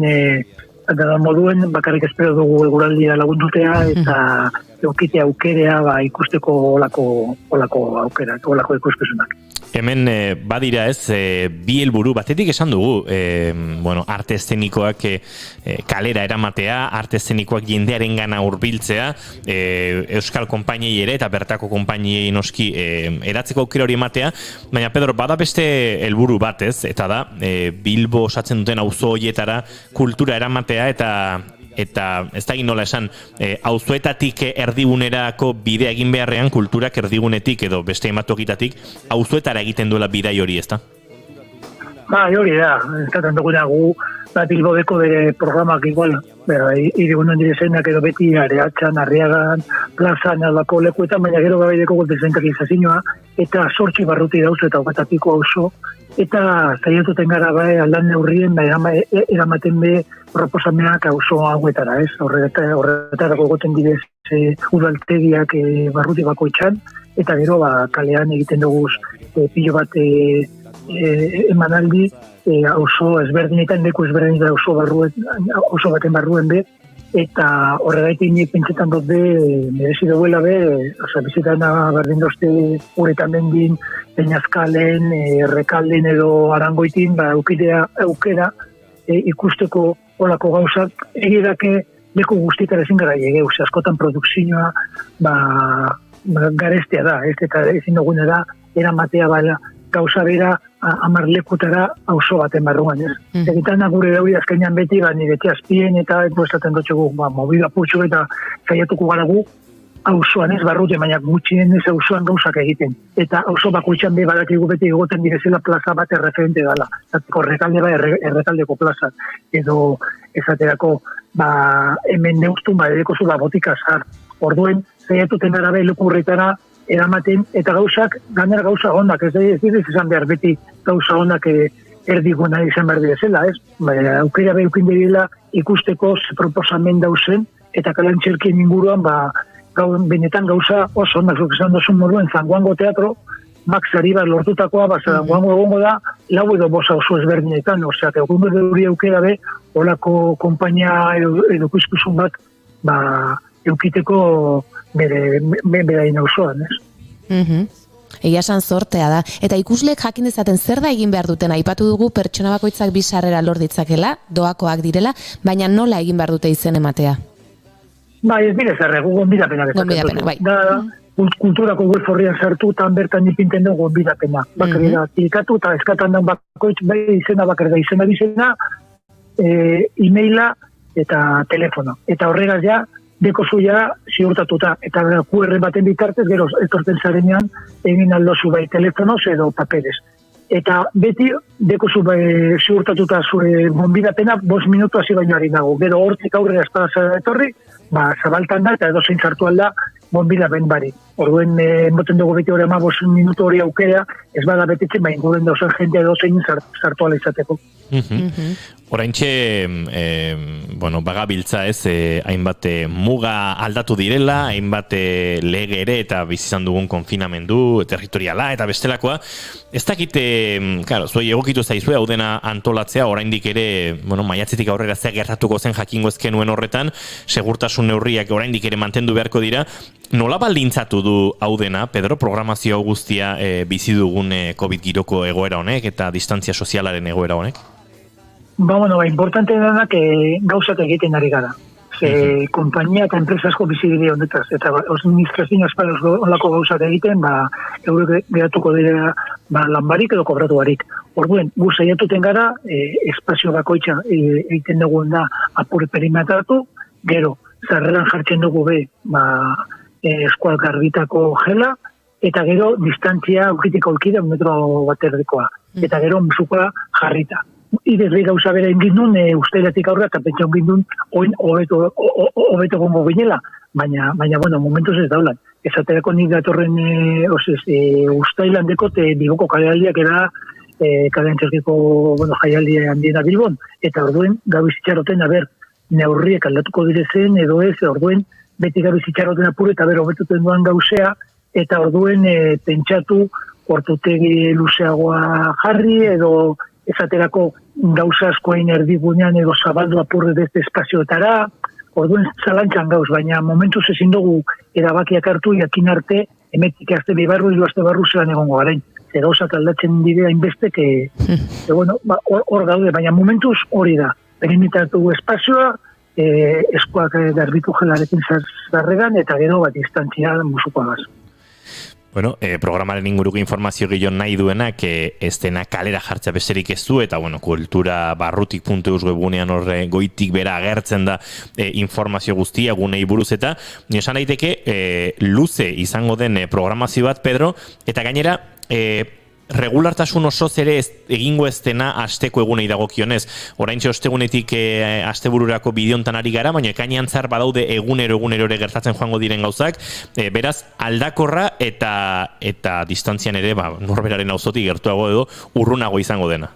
moduen bakarrik espero dugu eguraldia lagundutea eta eukitea aukerea ikusteko olako aukera, olako ikuskizunak. Hemen badira ez, bi helburu batetik esan dugu, arte eszenikoak kalera eramatea, arte eszenikoak jendearen gana hurbiltzea, euskal konpainiei ere eta bertako konpainiei noski eratzeko aukera hori ematea, baina Pedro, bada beste helburu bat ez, eta da, Bilbo osatzen duten auzo horietara kultura eramatea eta ez da egin nola esan, auzoetatik erdigunerako bidea egin beharrean kulturak erdigunetik edo beste ematokitatik auzoetara egiten duela bidai hori, ez da? Hori da, estaten duguna gu Bilbodeko bere programak igual, irigunen direzenak edo beti Areatxan, Arriagan, plazan, aldako lekuetan, baina gero gabaideko gultezentak izazinoa, eta 8 barruti dauzu eta hogetatiko oso, eta zaiatuten gara aldan neurrien, eramaten be proposameak auzo hauetara, ez? Horretarako goten direz udaltegiak barruti bakoitzan, eta gero kalean egiten dugu pilo bat emanaldi auzo ezberdinetan, leku ezberdinetan auzo baten barruen be, eta horregaitik nik pentsetan dut merezi duela bizitan berdin dozte uretan bendin, Peñazkalen, Errekalden edo Arangoitin, aukera ikusteko olako gauzak, egidake leku guztitara ezin gara ege, askotan produkzioa garestea da, eta ezin dugune da, eramatea gauza bera 10 lekutara auzo baten barruan, ez? Egitan gure dauri azkenean beti, nire azpien eta esaten dutxegu mobila putxu eta zaiatuko gara gu auzoan ez barrute, baina gutxien ez auzoan gauzak egiten. Eta auzo bakoitzan badakigu beti egoten direzela plaza bat erreferente dela. Zateko errekaldeko plaza. Edo esaterako hemen neuztun edeko zu botika zar. Orduen, zaiatuten gara leku horretara eramaten, eta gauzak, ganera gauza honak, ez izan behar beti gauza honak erdiguna izan behar direzela, ez? Aukera behukin direla ikusteko proposamen dauzen, eta kalan txerkien inguruan benetan gauza oso onak zuk esan duzun moduen Zangoango teatro, Max Arribas lortutakoa, Zangoango egongo da, 4 edo 5 oso ezberdinetan, oseak, egun berduri eukera be, olako kompainia edo kuskuzun bat, eukiteko bere inauzoan, ez? Egia esan zortea da. Eta ikusleek jakin dezaten zer da egin behar duten, aipatu dugu pertsona bakoitzak 2 sarrera lor ditzakela, doakoak direla, baina nola egin behar dute izen ematea? Ez bide zerre, gonbidapena. Bai. Da, kulturako web horrian sartu, tan bertan ipinten dugu gonbidapena. Bakarri klikatu, eta eskatan den bakoitz, bai izena bakar da izena bizena, e-maila eta telefono. Eta horregaz ja, dekozu ja ziurtatuta. Eta QR baten bitartez, gero etorten zarenean, egin aldozu bai telefonoz edo papeles. Eta beti dekozu ziurtatuta zure gonbidapena 5 minutu hasi baino ari dago. Gero hortik aurrera espada etorri, zabaltan da eta edo zein sartu alda gonbidapen bari. Orduen, moten dugu beti hori 5 minutu hori aukera, ez bada betitzen, inguruen dauzen jente edo zein sartu ala izateko. Oraintxe, bagabiltza ez, hainbat muga aldatu direla, hainbat lege ere eta bizizan dugun konfinamendu, territoriala eta bestelakoa. Ez dakite, zuei egokitu zaizue, hau dena antolatzea, oraindik ere, maiatzetik aurrera zer gertatuko zen jakingo ezkenuen horretan, segurtasun neurriak oraindik ere mantendu beharko dira. Nola baldintzatu du hau dena, Pedro, programazio guztia bizi dugun COVID giroko egoera honek eta distantzia sozialaren egoera honek? Importante dena gauzak egiten ari gara. Kompainia eta enpresa asko bizi dire honetaz, eta administrazioa espaloz olako gauzak egiten, eurek geratuko dira lanbarik edo kobratu barik. Orduen, gu saiatuten gara, espazio bakoitza egiten dugun da apur perimetratu, gero, zarreran jartzen dugu eskual garbitako gela, eta gero distantzia aukitiko aukida 1 metro bat erdikoa. Eta gero musukoa jarrita. Idezri gauza bera ingindun, ustelatik aurra, eta pentsa ingindun, oin hobeto gongo ginela, baina momentuz ez daulan. Ezaterako nik datorren ustailandeko Bilboko kalealdiak era kadeantzerkiko jaialdi handiena Bilbon, eta orduen gabizitxaroten neurriek aldatuko direzen, edo ez, orduen beti gabizitxaroten apur eta hobetuten duan gauzea, eta orduen pentsatu ortutegi luzeagoa jarri, edo ezaterako gauza askoain erdigunean edo zabaldu apurre dezte espazioetara, orduen zalantzan gauz, baina momentuz ezin dugu erabakiak hartu, jakin arte, emetik azte bibarru, 2 aste barru zelan egongo garen. Gauzak aldatzen dira inbestek, hor gaude, baina momentuz hori da. Perimitatu espazioa, eskuak garbitu gelarekin zarregan, eta gero distantzia musukoa gaz. Programaren inguruko informazio gehiago nahi duenak ez dena kalera jartzea besterik ez du, eta kulturabarrutik.eus webunean horre goitik bera agertzen da informazio guztia gunei buruz, eta esan daiteke luze izango den programazio bat, Pedro, eta gainera regulartasun osoz ere egingo ez dena asteko egunei dagokionez. Oraintxe ostegunetik astebururako bideontan ari gara, baina ekainean zar badaude egunero ere gertatzen joango diren gauzak, beraz aldakorra eta distantzian ere norberaren auzotik gertuago edo urrunago izango dena.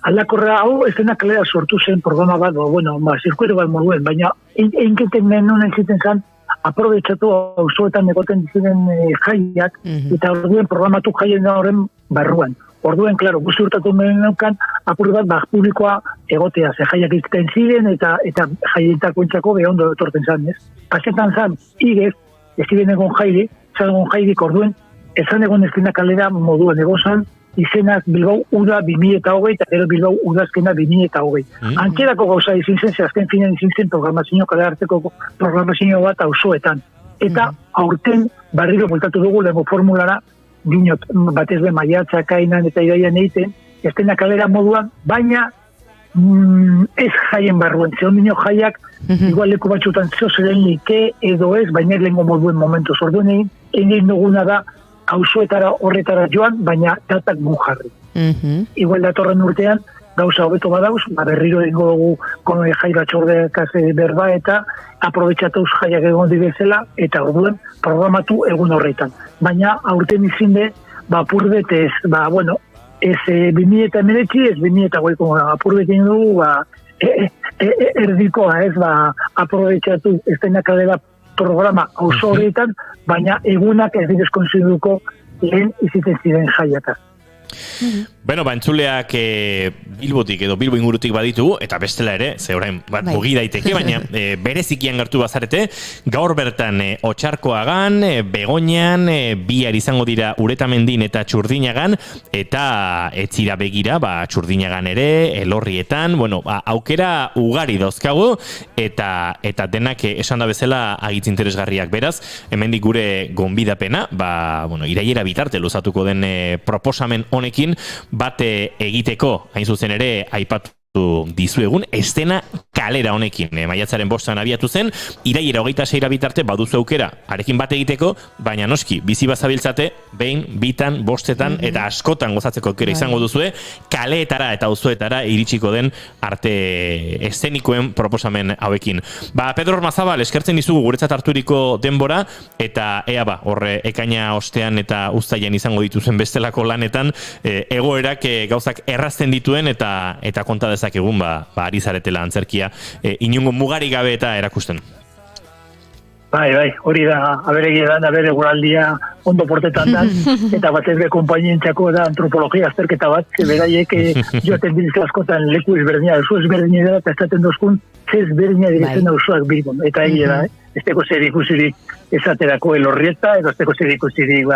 Aldakorra hau ez dena kalera sortu zen programa bat, zirkuero bat moduen, baina einketen menunen ziten zan, aprobetxatu auzoetan egoten diziren jaiak, eta orduen programatu jaien horren barruan. Orduen, klaro, guzti urtatu menukan, apur bat publikoa egotea, ze jaiak izten ziren, eta jaietako entzako behondo etorten zan, ez? Pasetan zan, igez, ez ziren egon jairi, zan egon jairik orduen, ezan egon ez dena kalera moduan egozan, izenak Bilbao Uda 2020 eta gero Bilbao Udazkena 2020. Ankerako gauza izin zen, azken finean izin zen programazio, kadearteko programazio bat auzoetan. Eta aurten barriro bultatu dugu lego formulara, dinot, batez be maiatza, kainan eta iraian egiten, ez dena kalera moduan, baina ez jaien barruen, zeon dino jaiak, igual leku batxutan zozeren like edo ez, baina lehenko moduen momentuz. Orduen egin duguna da, auzoetara horretara joan, baina datak gu jarri. Igual datorren urtean, gauza hobeto badauz, berriro egingo dugu jai batxordekaz berba eta aprobetxatuz jaiak egon direzela, eta orduen programatu egun horretan. Baina aurten izinde, apurdet ez, ez 2019, ez 2008, apurdet egin dugu, erdikoa ez, aprobetxatu ez dena kalera programa auzo horietan, baina egunak ez direz konsiduko lehen iziten ziren jaiakaz. Bueno, entzuleak Bilbotik edo Bilbo ingurutik baditugu, eta bestela ere, ze orain mugi daiteke, baina berezikian gertu bazarete, gaur bertan Otxarkoagan, Begoñan, bihar izango dira Uretamendin eta Txurdinagan, eta etzira begira, Txurdinagan ere, Elorrietan, bueno, aukera ugari dauzkagu, eta denak esan da bezala agitz interesgarriak beraz, hemendik gure gonbidapena, iraiera bitarte luzatuko den proposamen honekin bate egiteko, hain zuzen ere aipatu dizuegun, estena kalera honekin. Maiatzaren 5 abiatu zen, iraiera 26 bitarte baduzu aukera, arekin bat egiteko, baina noski, bizi bazabiltzate, behin, bitan, 5 eta askotan gozatzeko aukera izango duzue, kaleetara eta auzoetara iritsiko den arte eszenikoen proposamen hauekin. Pedro Ormazabal, eskertzen dizugu guretzat harturiko denbora, eta horre ekaina ostean eta uztailan izango dituzen bestelako lanetan, egoerak gauzak errazten dituen eta konta dezakegun ari zaretela antzerkia inungo mugari gabe eta erakusten. Bai, hori da, aberegietan, guraldia ondo portetan da, eta batez be konpainientzako da antropologia azterketa bat, beraiek joaten dirizka askotan leku ezberdina, oso ezberdina da, eta estaten dozkun, ezberdina direzen osoak Bilbon, eta egia da, ez teko zer ikusirik esaterako Elorrieta, edo ez teko zer ikusirik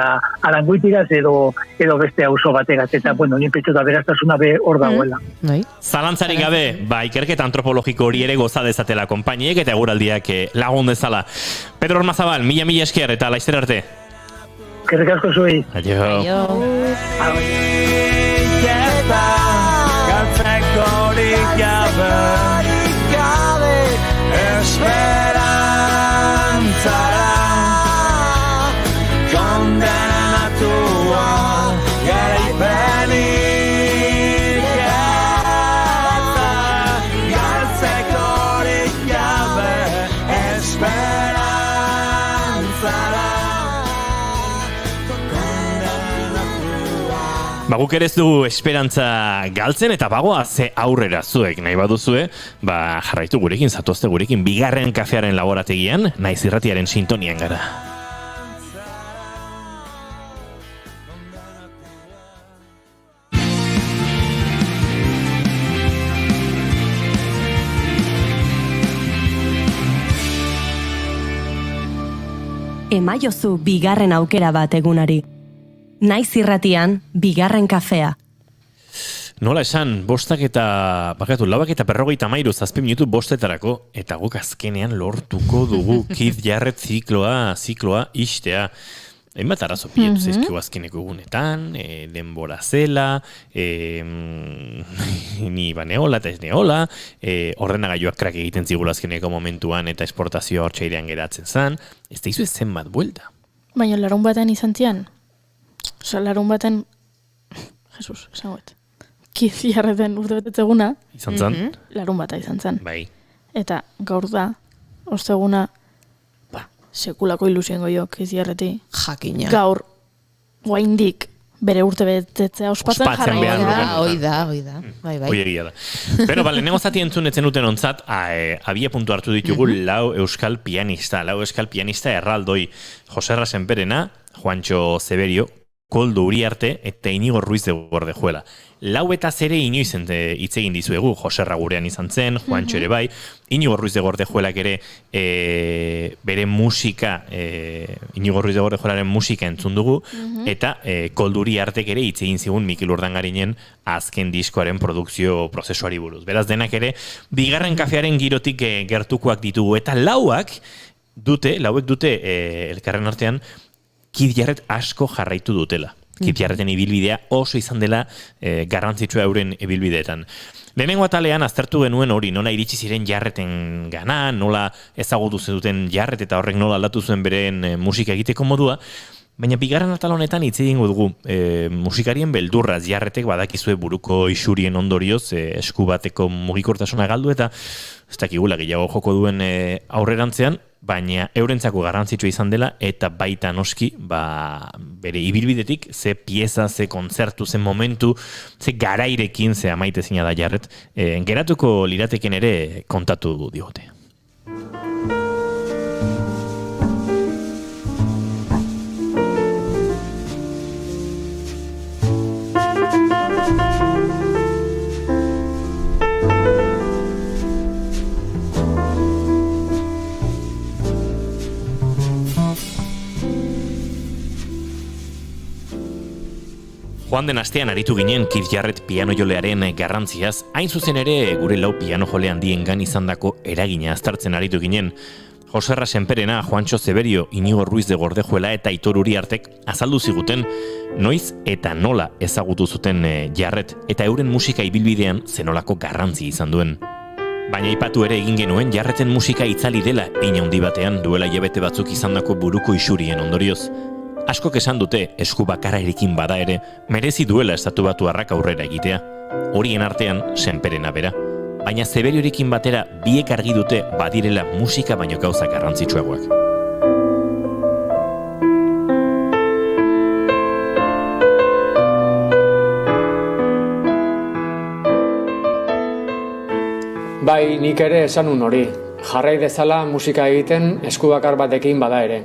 Arangoitiraz, edo beste auzo bategaz, eta, nien petxo da beraztasuna hor dagoela. Zalantzarik gabe, ikerketa antropologiko hori ere goza dezatela konpainiek, eta eguraldiak lagun dezala. Pedro Ormazabal, mila esker, eta laizter arte. Eskerrik asko zuei. Aio. Guk ere ez dugu esperantza galtzen eta ze aurrera zuek nahi baduzue, jarraitu gurekin, zatozte gurekin bigarren kafearen laborategian, naiz irratiaren sintonian gara. Emaiozu bigarren aukera bat egunari. Naiz irratian, bigarren kafea. Nola esan, 5 eta 53 zazpi minutu 5 eta guk azkenean lortuko dugu Keith Jarrett zikloa istea. Hainbat arazo piletu zaizkigu azkeneko egunetan, denbora zela, ni neola eta ez neola, ordenagailuak krak egiten zigula azkeneko momentuan eta esportazioa hortxairean geratzen zen, ez da izu ezen bat buelta. Baina larun batean izan zian? Larun baten, Jesus, esangoet, Keith Jarretten urte betetzeguna, izan zen? Larun bata izan zen. Bai. Eta gaur da, osteguna, sekulako ilusioen goio Keith Jarretti. Jakina. Gaur, guaindik, bere urte betetzea ospatzen jarri. Hoi da. Bai. Hoi egia da. Pero, lehenengo zati entzunetzen duten ontzat, abia puntu hartu ditugu lau euskal pianista erraldoi Jose Rasenperena, Juancho Zeberio, Koldo Uriarte eta Inigo Ruiz de Gordejuela. Lau eta zere inoiz hitz egin dizuegu, Joserra gurean izan zen, Juancho ere bai, Inigo Ruiz de Gordejuelak ere bere musika, Inigo Ruiz de Gordejuelaren musika entzun dugu, eta Koldo Uriartek ere hitz egin zigun Mikel Urdangarinen azken diskoaren produkzio prozesuari buruz. Beraz denak ere, bigarren kafearen girotik gertukoak ditugu, eta lauek dute elkarren artean, Keith Jarrett asko jarraitu dutela. Keith Jarretten ibilbidea oso izan dela garrantzitsua euren ibilbideetan. Lehenengo atalean aztertu genuen hori, nola iritsi ziren Jarretten gana, nola ezagutu duten Jarrett eta horrek nola aldatu zuen beren musika egiteko modua, baina bigarren atal honetan hitz egingo dugu musikarien beldurraz. Jarrettek badakizue buruko isurien ondorioz esku bateko mugikortasuna galdu eta ez dakigula gehiago joko duen aurrerantzean, baina eurentzako garrantzitsua izan dela eta baita noski bere ibilbidetik ze pieza, ze kontzertu, ze momentu, ze garairekin, ze amaitezina da Jarrett, geratuko lirateken ere kontatu diote. Joan den astean aritu ginen Keith Jarrett piano jolearen garrantziaz, hain zuzen ere gure lau piano jole handiengan izandako eragina aztertzen aritu ginen. Joserra Senperena, Juancho Zeberio, Inigo Ruiz de Gordejuela eta Aitor Uriartek azaldu ziguten noiz eta nola ezagutu zuten Jarrett eta euren musika ibilbidean zenolako garrantzi izan duen. Baina aipatu ere egin genuen Jarretten musika itzali dela hein handi batean duela hilabete batzuk izandako buruko isurien ondorioz. Askok esan dute esku bakarra erikin bada ere merezi duela estatubatuarrak aurrera egitea. Horien artean Senperena bera. Baina Zeberiorekin batera biek argi dute badirela musika baino gauza garrantzitsuagoak. Bai, nik ere esan nun hori. Jarrai dezala musika egiten esku bakar batekin bada ere.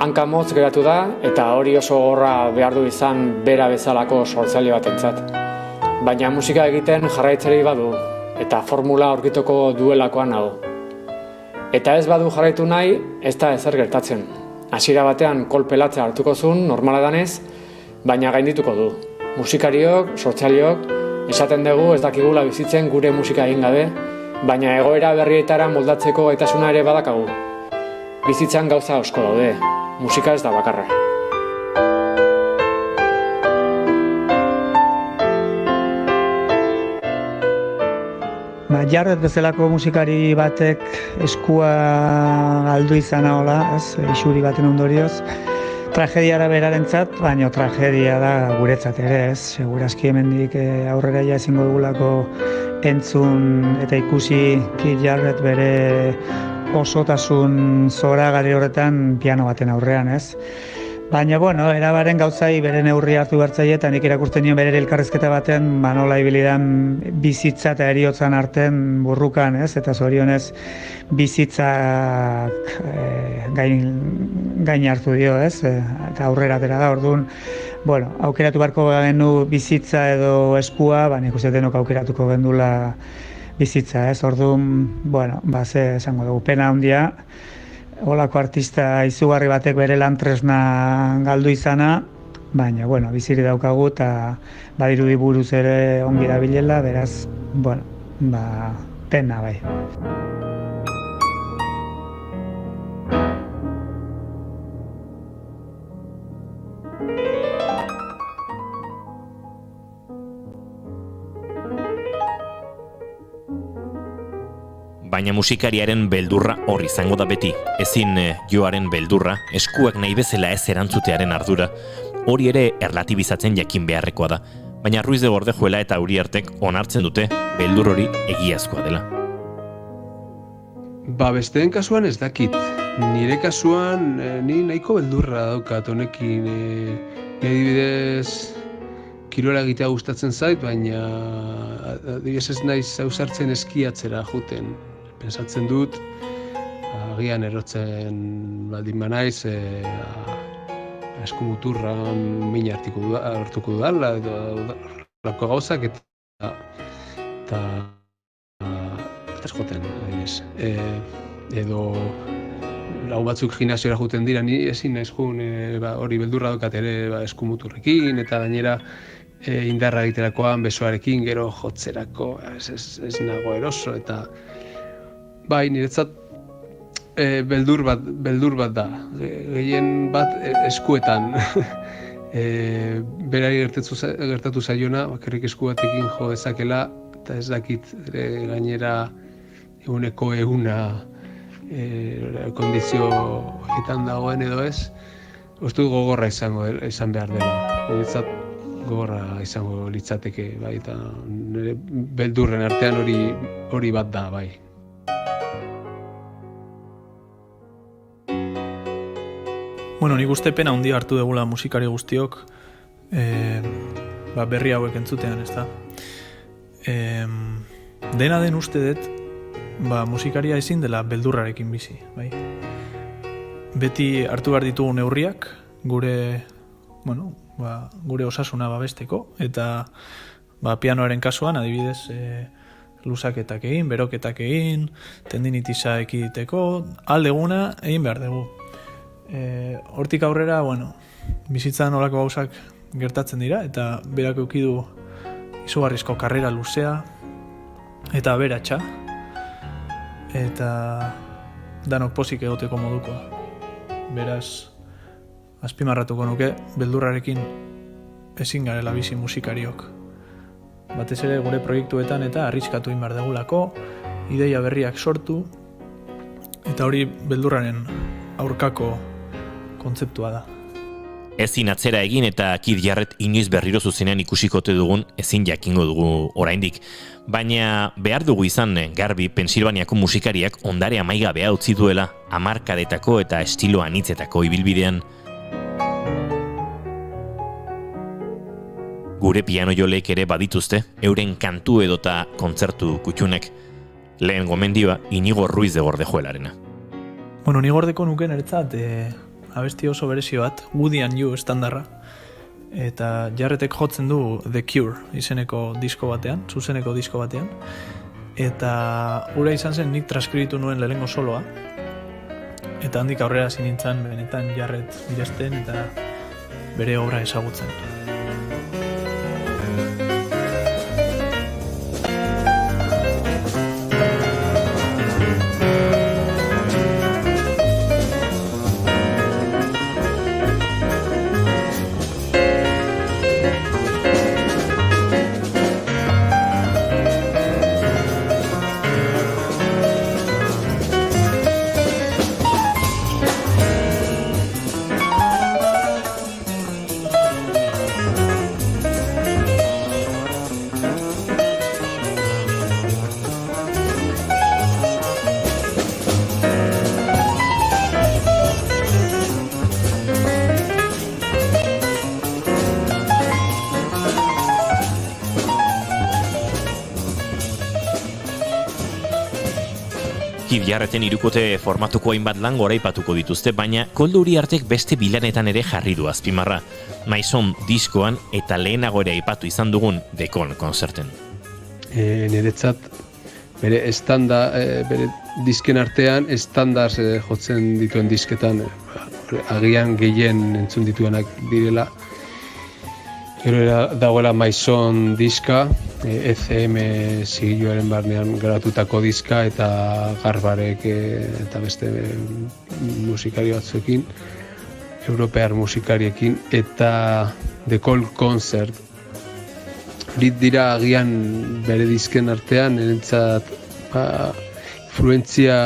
Hanka motz geratu da eta hori oso gorra behar du izan bera bezalako sortzaile batentzat. Baina musika egiten jarraitzeri badu eta formula aurkituko duelakoan nago. Eta ez badu jarraitu nahi, ez da ezer gertatzen. Hasiera batean kolpe latza hartuko zuen, normala danez, baina gaindituko du. Musikariok, sortzaileok, esaten dugu ez dakigula bizitzen gure musika egin gabe, baina egoera berrietara moldatzeko gaitasuna ere badakagu. Bizitzan gauza asko daude, musika ez da bakarra. Jarrett bezalako musikari batek eskua galdu izana hola, isuri baten ondorioz, tragediara berarentzat, baina tragedia da guretzat ere, ez? Segurazki hemendik aurrera ja ezingo dugulako entzun eta ikusi Keith Jarrett bere osotasun zoragarri horretan piano baten aurrean, ez? Baina, bueno, erabaren gauzai bere neurri hartu bertzaile eta nik irakurtzen nion bere elkarrezketa baten nola ibilidan bizitza eta heriotzan arten burrukan, ez? Eta zorionez bizitzak gain hartu dio, ez? Eta aurrera atera da, orduan, bueno, aukeratu beharko genu bizitza edo eskua, baina ikusten denok aukeratuko gendula bizitza, ez? Orduan, bueno, ze esango dugu, pena handia, holako artista izugarri batek bere lan tresna galdu izana, baina, bueno, biziri daukagu eta badirudi buruz ere ongi dabilela, beraz, bueno, pena bai. Baina musikariaren beldurra hor izango da beti. Ezin joaren beldurra, eskuak nahi bezala ez erantzutearen ardura. Hori ere erlatibizatzen jakin beharrekoa da. Baina Ruiz de Gordejuela eta Uriartek onartzen dute beldur hori egiazkoa dela. Besteen kasuan ez dakit. Nire kasuan ni nahiko beldurra daukat honekin. Adibidez, kirola egitea gustatzen zait, baina adibidez ez naiz ausartzen eskiatzera joten. Pensatzen dut, agian erotzen baldin banaiz, eskumuturra min hartuko dudala, edo gauzak eta ez joten, adibidez. Edo lau batzuk gimnasiora joten dira, ni ezin naiz joan hori beldurra daukat ere eskumuturrekin, eta gainera indarra egiterakoan besoarekin gero jotzerako, ez nago eroso, eta bai, niretzat beldur bat da, gehien bat eskuetan. Berari gertatu zaiona, bakarrik esku batekin jo dezakela, eta ez dakit gainera eguneko kondizio horietan dagoen edo ez, uste dut gogorra izan behar dela. Niretzat gogorra izango litzateke, bai, eta nire beldurren artean hori bat da, bai. Bueno, nik uste pena handia hartu degula musikari guztiok berri hauek entzutean, ezta? Dena den uste dut, musikaria ezin dela beldurrarekin bizi, bai? Beti hartu behar ditugu neurriak, gure osasuna babesteko, eta pianoaren kasuan, adibidez, luzaketak egin, beroketak egin, tendinitisa ekiditeko, aldeguna egin behar dugu. Hortik aurrera, bizitzan olako gauzak gertatzen dira, eta berak eukidu izugarrizko karrera luzea, eta aberatsa, eta danok pozik egoteko modukoa. Beraz, azpimarratuko nuke, beldurrarekin ezin garela bizi musikariok. Batez ere gure proiektuetan eta arriskatu inbar degulako, ideia berriak sortu, eta hori beldurraren aurkako kontzeptua da. Ezin atzera egin eta Keith Jarrett inoiz berriro zuzenean ikusikote dugun ezin jakingo dugu oraindik. Baina behar dugu izan garbi Pensilvaniako musikariak ondare amaigabea utzi duela hamarkadetako eta estilo anitzetako ibilbidean. Gure piano jolek ere badituzte, euren kantu edota kontzertu kutxunek. Lehen gomendioa Inigo Ruiz de Gordejuelarena. Bueno, ni gordeko nuke niretzat abesti oso berezi bat, Woody and You estandarra, eta Jarrettek jotzen du The Cure izeneko disko batean, zuzeneko disko batean, eta hura izan zen nik transkribitu nuen lehenengo soloa, eta handik aurrera hasi nintzen benetan Jarrett idazten eta bere obra ezagutzen. Keith Jarretten hirukote formatuko hainbat lan goraipatuko dituzte, baina Koldo Uriartek beste bilanetan ere jarri du azpimarra. Maison diskoan eta lehenago ere aipatu izan dugun The Call konzerten. Niretzat bere bere disken artean estandar jotzen dituen disketan agian gehien entzun dituenak direla. Gero dagoela Maison diska, ECM zigiluaren barnean garatutako diska eta Garbarek eta beste musikari batzuekin, europear musikariekin, eta The Call Concert. Horiek dira agian bere disken artean, niretzat influentzia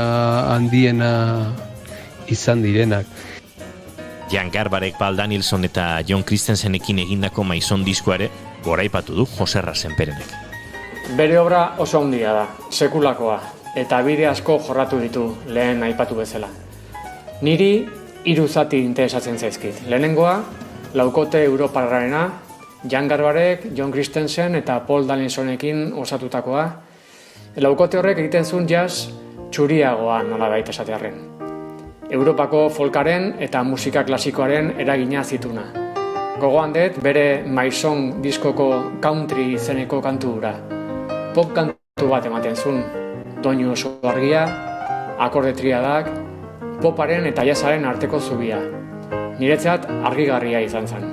handiena izan direnak. Jan Garbarek, Paul Danielson eta John Christensenekin egindako Maison diskoa ere goraipatu du Jose Rasenperenek. Bere obra oso handia da, sekulakoa, eta bide asko jorratu ditu lehen aipatu bezala. Niri 3 zati interesatzen zaizkit. Lehenengoa, laukote europarrarena, Jan Garbarek, John Christensen eta Paul Danielsonekin osatutakoa. Laukote horrek egiten zuen jazz txuriagoa nolabait esatearren. Europako folkaren eta musika klasikoaren eragina zituna. Gogoan dut bere Maison diskoko country izeneko kantu hura. Pop kantu bat ematen zuen, doinu oso argia, akorde triadak, poparen eta jazzaren arteko zubia. Niretzat argigarria izan zen.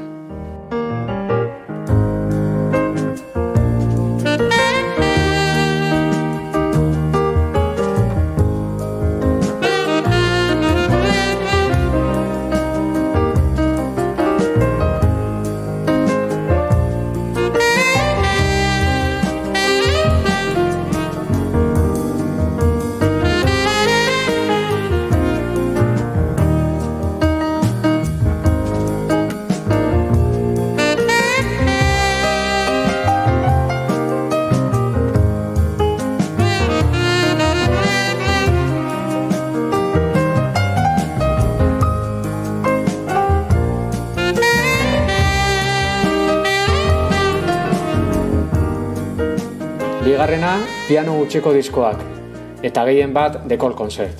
Bigarrena, piano gutxiko diskoak, eta gehien bat The Call Concert.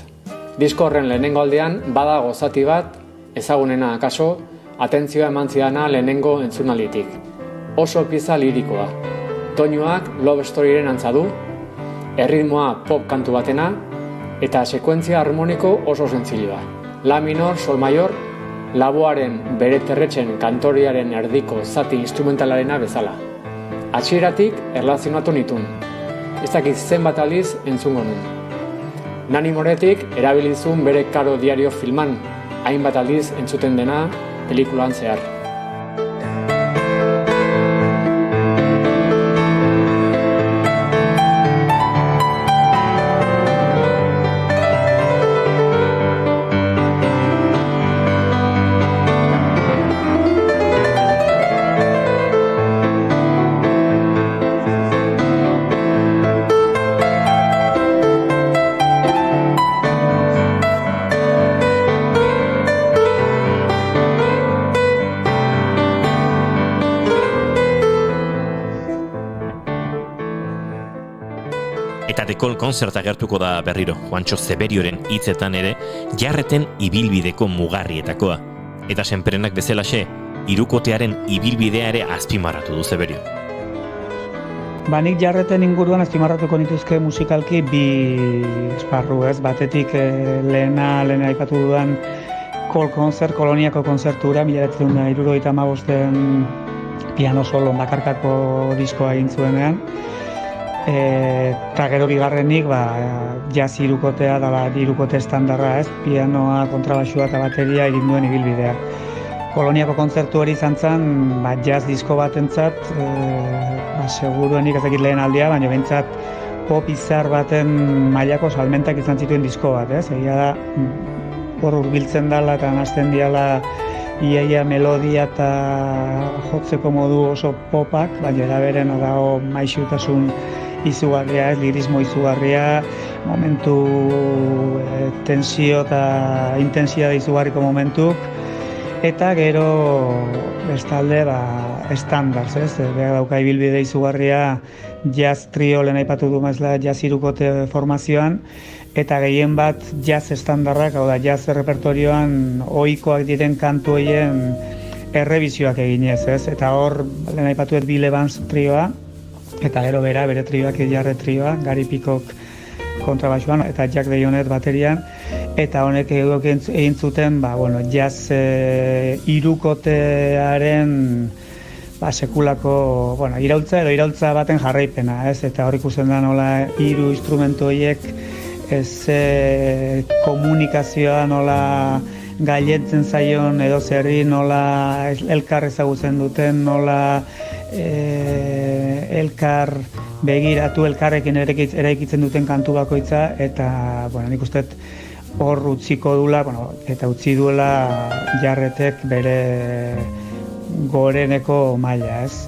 Disko horren lehenengo aldean bada gozati bat, ezagunena akaso, atentzioa eman zidana lehenengo entzunalitik. Oso pieza lirikoa. Doinuak love storyren antza du, erritmoa pop kantu batena, eta sekuentzia harmoniko oso zentzilioa. La minor, sol mayor, laboaren bere terretxen kantoriaren erdiko zati instrumentalarena bezala. Hasieratik erlazionatu nitun. Ez dakit zenbat aldiz entzungo nun. Nani Moretik erabilizun bere Karo diario filman, hainbat aldiz entzuten dena pelikulan zehar. Eta dekol konzerta gertuko da berriro, Juantxo Zeberioren hitzetan ere, Jarreten ibilbideko mugarrietakoa. Eta senperenak bezalaxe, hirukotearen ibilbidea ere azpimarratu du Zeberio. Nik Jarreten inguruan azpimarratuko nituzke musikalki bi esparru, ez? Batetik lehena aipatu dudan Koloniako konzertura, 1975 piano solo bakarkako diskoa egin zuenean. Eta gero bigarrenik jazz hirukotea da hirukote estandarra, ez? Pianoa, kontrabaxua eta bateria egin duen ibilbidea. Koloniako kontzertu hori izan zen jazz disko batentzat, seguruenik ez dakit lehen aldia, baina behintzat pop izar baten mailako salmentak izan zituen disko bat, ez? Egia da, hor hurbiltzen dela eta nazten diala iaia melodia eta jotzeko modu oso popak, baina eraberen dago maixutasun izugarria, lirismo izugarria, momentu tensio eta intensidade izugarriko momentuk, eta gero bestalde estandards, ez? Beha dauka ibilbide izugarria jazz trio lehen aipatu du mazla jazz hirukote formazioan, eta gehien bat jazz estandarrak, hau da jazz repertorioan ohikoak diren kantu horien errebizioak eginez, ez? Eta hor lehen aipatuet Bill Evans trioa, eta gero bere trioak Jarret trioa, Gary Peacock kontrabaxuan eta Jack DeJohnette baterian, eta honek egin zuten jazz hirukotearen sekulako iraultza baten jarraipena, ez? Eta hor ikusten da nola hiru instrumentu horiek komunikazioa nola gailetzen zaion edo zerri, nola elkar ezagutzen duten, nola elkar begiratu, elkarrekin eraikitzen duten kantu bakoitza, eta nik uste hor utziko dula, eta utzi duela Jarretek bere goreneko maila, ez?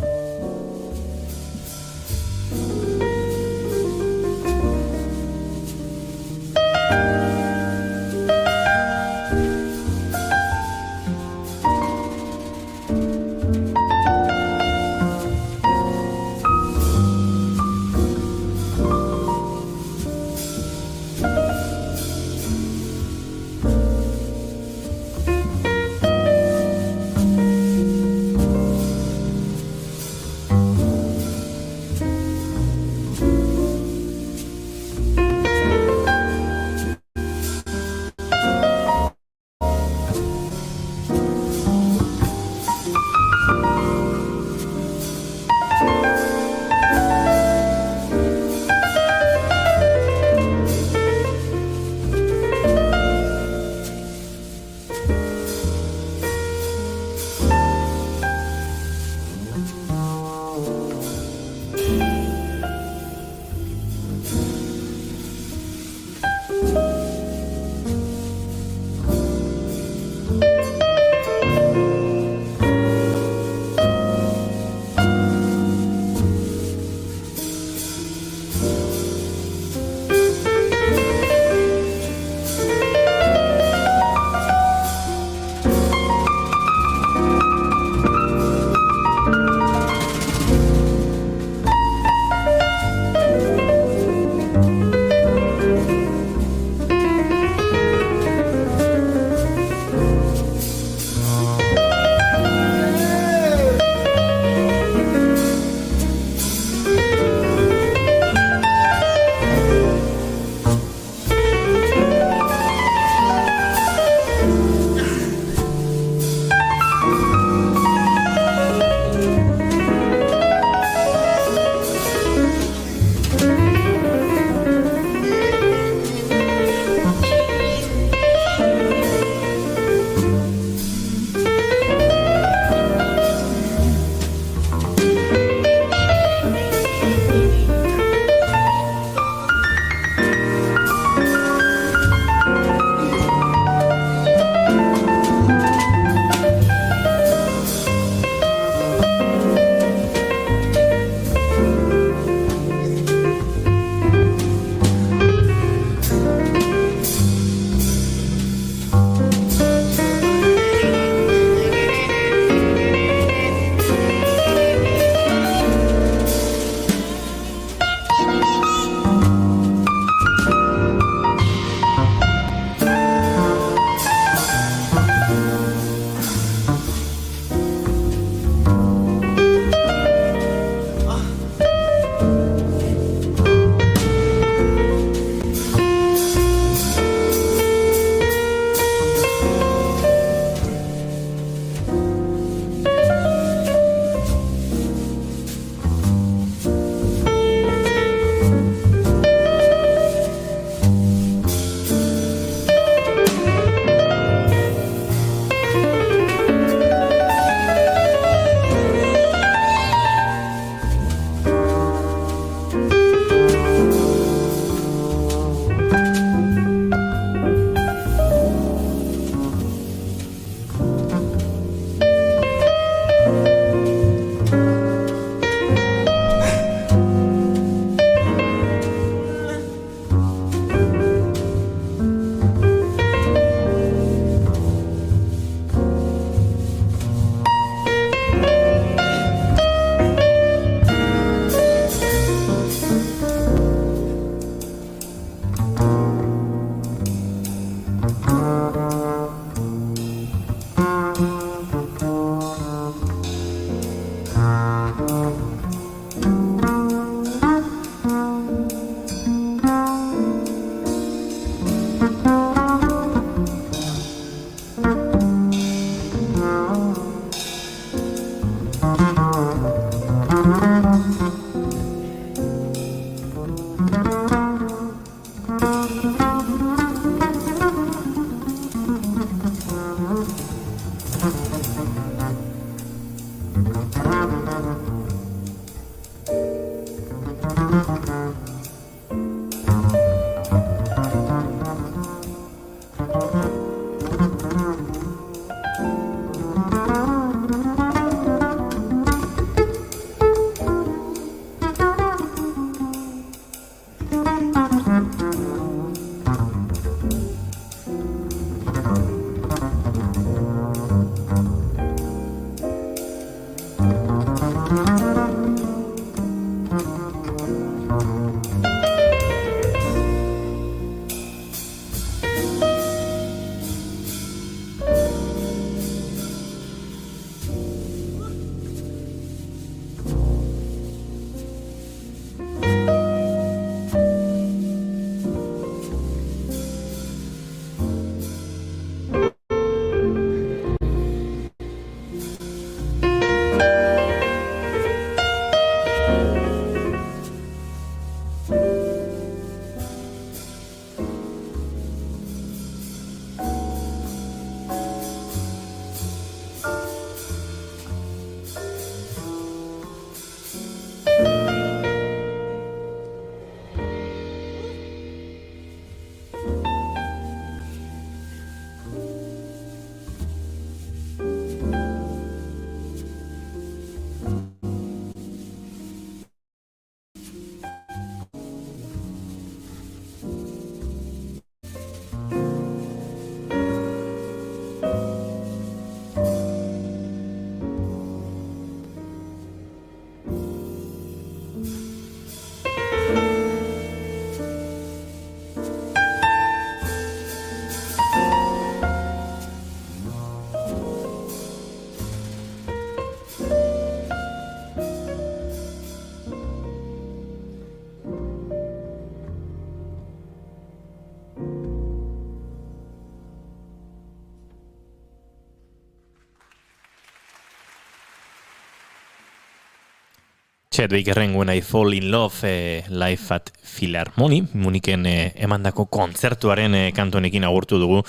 Chet Bakerren When I Fall in Love Live at Philharmonic, Muniken emandako kontzertuaren kantonekin agurtu dugu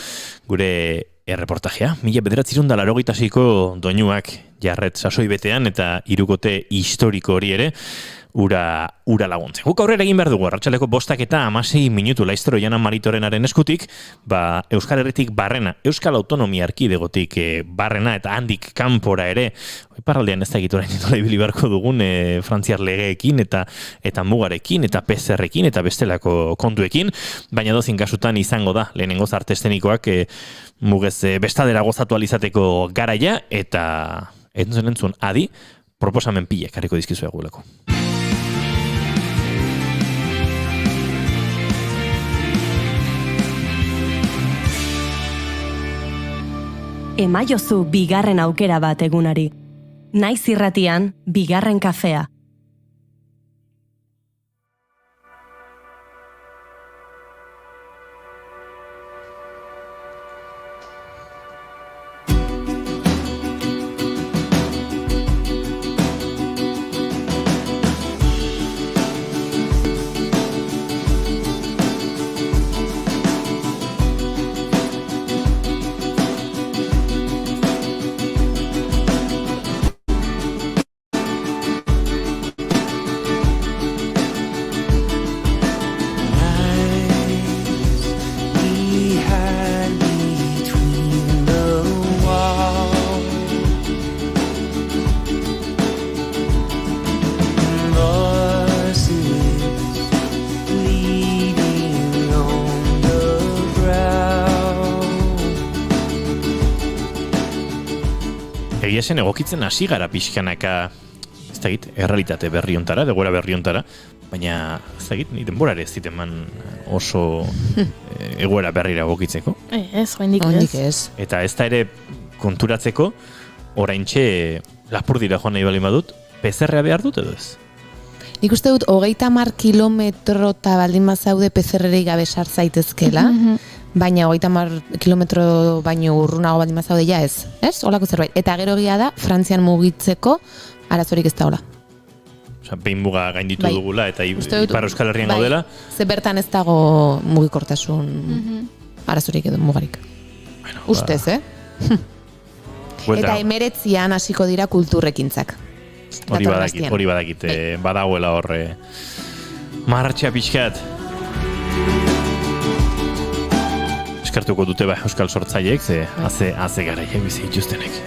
gure erreportajea. 1986ko doinuak jarret sasoi betean eta hirukote historiko hori ere ura laguntzen. Guk aurrera egin behar dugu, arratsaldeko 5:16 minutu Laiztero Janan Maritorenaren eskutik, Euskal Herritik barrena, Euskal Autonomia Erkidegotik barrena eta handik kanpora ere, iparraldean ez da egitu orain nola ibili beharko dugun frantziar legeekin eta mugarekin eta PCR-ekin eta bestelako kontuekin, baina dozin kasutan izango da lehenengoz artestenikoak mugez bestadera gozatu alizateko garaia eta entzun adi proposamen pila karriko dizkizu eguleko. Emaiozu bigarren aukera bat egunari. Naiz irratian, bigarren kafea. Egiasen egokitzen hasi gara pixkanaka, ez da git, errealitate berri ontara, degoera berri ontara, baina ez da git, ni denbora ere ez diteman oso egoera berrira egokitzeko. Ez, oindik ez. Eta ez da ere konturatzeko, oraintxe Lapurdira joan nahi bali badut, PCR-a behar dut edo ez? Nik uste dut, 30 kilometro eta baldin bazaude PCR-eri gabe sartzaitezkela, baina 30 kilometro baino urrunago baldin bazaude ja ez, holako zerbait. Eta gero egia da, Frantzian mugitzeko arazorik ez da hola. Osa, behin muga gainditu dugula eta Ipar Euskal Herrian gaudela. Ze bertan ez dago mugikortasun arazorik edo mugarik. Bueno, ustez, Eta 19an hasiko dira kulturrekintzak. Hori badakit, badagoela horre martxa pixkat. Eskartuko dute euskal sortzaileek, ze haze garaiek bizi dituztenek.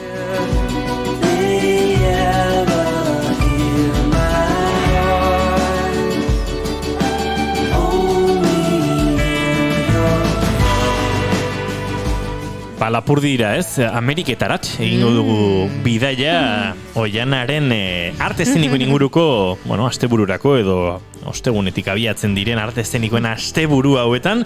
Lapurdi dira, ez? Ameriketarat egingo dugu bidaia Oianaren arte eszenikoen inguruko, astebururako edo ostegunetik abiatzen diren arte eszenikoen asteburu hauetan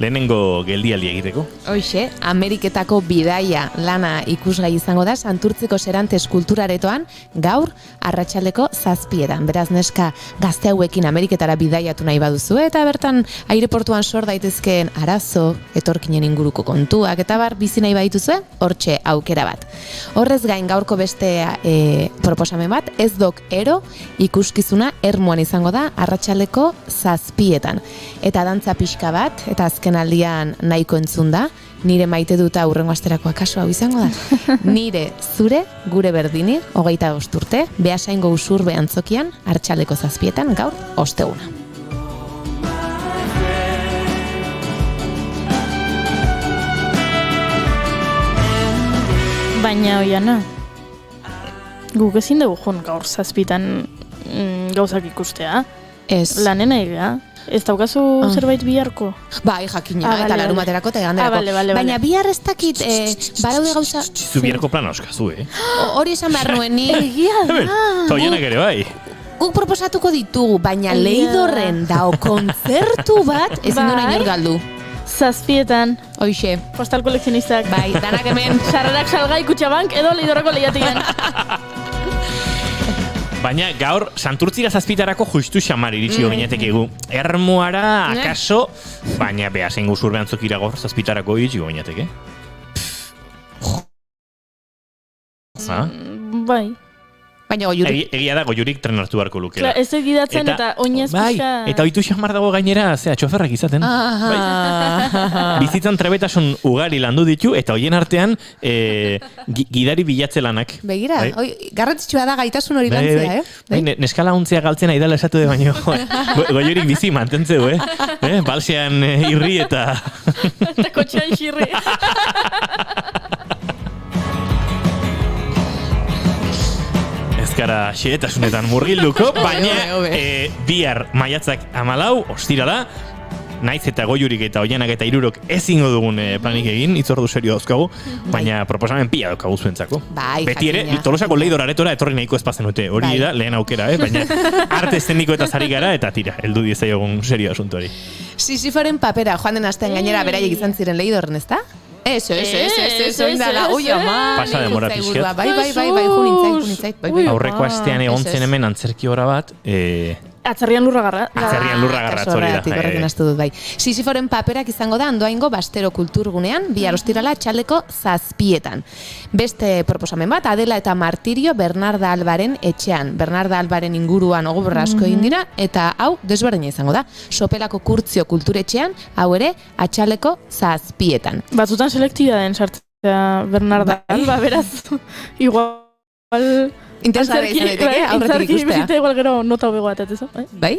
lehenengo geldialdi egiteko. Hoxe, Ameriketako bidaia lana ikusgai izango da Santurtziko Serantes kulturaretoan gaur arratsaldeko 7:00. Beraz, neska gazte hauekin Ameriketara bidaiatu nahi baduzu eta bertan aireportuan sor daitezkeen arazo, etorkinen inguruko kontuak eta bar bizi nahi badituzue, hortxe aukera bat. Horrez gain gaurko beste proposamen bat, ez dok ero ikuskizuna Ermuan izango da arratsaldeko 7:00. Eta dantza pixka bat, eta azken aldian nahiko entzun da, nire maite dut aurrengo asterakoa kasu hau izango da. Nire, zure, gure berdini, 25 urte, Beasaingo Usurbe antzokian, arratsaldeko 7:00 gaur osteguna. Baina Oiana, guk ezin dugu joan gaur 7:00 gauzak ikustea. Ez. Lanena egia. Ez daukazu zerbait biharko? Bai, jakina, eta larumaterako eta eganderako. Baina bihar ez dakit, baraude gauza... Zu biharko plana oskazu, Hori esan behar nuen ni. Egia da. Eta Oianak ere bai. Guk proposatuko ditugu, baina Leidorren dao kontzertu bat ezin duen inor galdu. 7:00. Hoxe. Postal kolekzionistak. Bai, danak hemen. Sarrerak salgai Kutxabank edo Leidorreko lehiatigan. Baina gaur Santurtzira 7:00 justu xamar iritsi ginetekegu. Ermuara akaso, baina Beasaingo Usurbe antzokira gaur 7:00 iritsi gineteke. Bai. Baina Goiurik. Egia da Goiurik tren hartu beharko lukela. Ez egidatzen eta oinez pixka... Eta oitu xamar dago gainera, txoferrak izaten. Bizitzan trebetasun ugari landu ditu, eta hoien artean gidari bilatze lanak. Begira, garrantzitsua da gaitasun hori lantzea, Neskala untzea galtzen aidala esatu de baino. Goiurik bizi mantentzeu, Balsean irri eta... Eta kotxean xirri. Ezkara xehetasunetan murgilduko, baina bihar maiatzak 14, ostirala, naiz eta Goiurik eta Oianak eta Hirurok ezingo dugun planik egin, itzordu serio dauzkagu, baina proposamen pila daukagu zuentzako. Beti ere, Tolosako Leidor aretora etorri nahiko espazen dute, hori da lehen aukera, baina arte eszeniko eta zari gara, eta tira, heldu diezaiogun serio asunto hori. Sisiforen papera, joan den astean gainera beraiek izan ziren Leidorren, ezta? Eso, indala, ui, ama. Pasa demora pixkat. Bai, junintzait. Aurreko astean egon zen hemen antzerki hora bat, Atzerrian lurra garra. Hori da. Horrekin astu dut, bai. Sisiforen paperak izango da Andoaingo Bastero kulturgunean, bihar ostirala atxaldeko 7:00. Beste proposamen bat, Adela eta Martirio Bernarda Albaren etxean. Bernarda Albaren inguruan ogoborra asko egin dira, eta hau desberdina izango da. Sopelako Kurtzio kulturetxean, hau ere atxaldeko 7:00. Batzutan selektiba den sartzea Bernarda Alba, beraz, igual... Interesgarria izan daiteke, aurretik ikustea. Bizita igual gero nota hobego atetezo. Bai?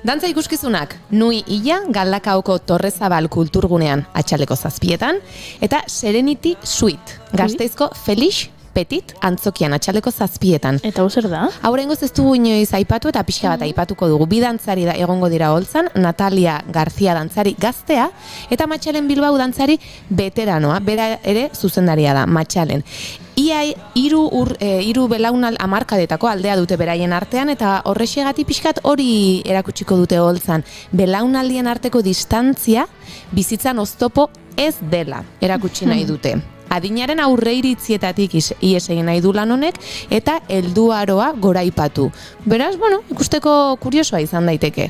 Dantza ikuskizunak, Nui Illa, Galdakaoko Torrezabal kulturgunean atxaldeko 7:00, eta Serenity Suite, Gasteizko Felix Petit antzokian atxaldeko 7:00. Eta hau zer da? Aurrengoz ez dugu inoiz aipatu eta pixka bat aipatuko dugu. Bi dantzari da egongo dira holtzan, Natalia García dantzari gaztea, eta Matxalen Bilbao dantzari veteranoa, bera ere zuzendaria da, Matxalen. Ia hiru belaunal hamarkadetako aldea dute beraien artean, eta horrexegatik pixkat hori erakutsiko dute holtzan. Belaunaldien arteko distantzia bizitzan oztopo ez dela erakutsi nahi dute. Adinaren aurreiritzietatik ies egin nahi du lan honek, eta helduaroa goraipatu. Beraz, ikusteko kuriosoa izan daiteke.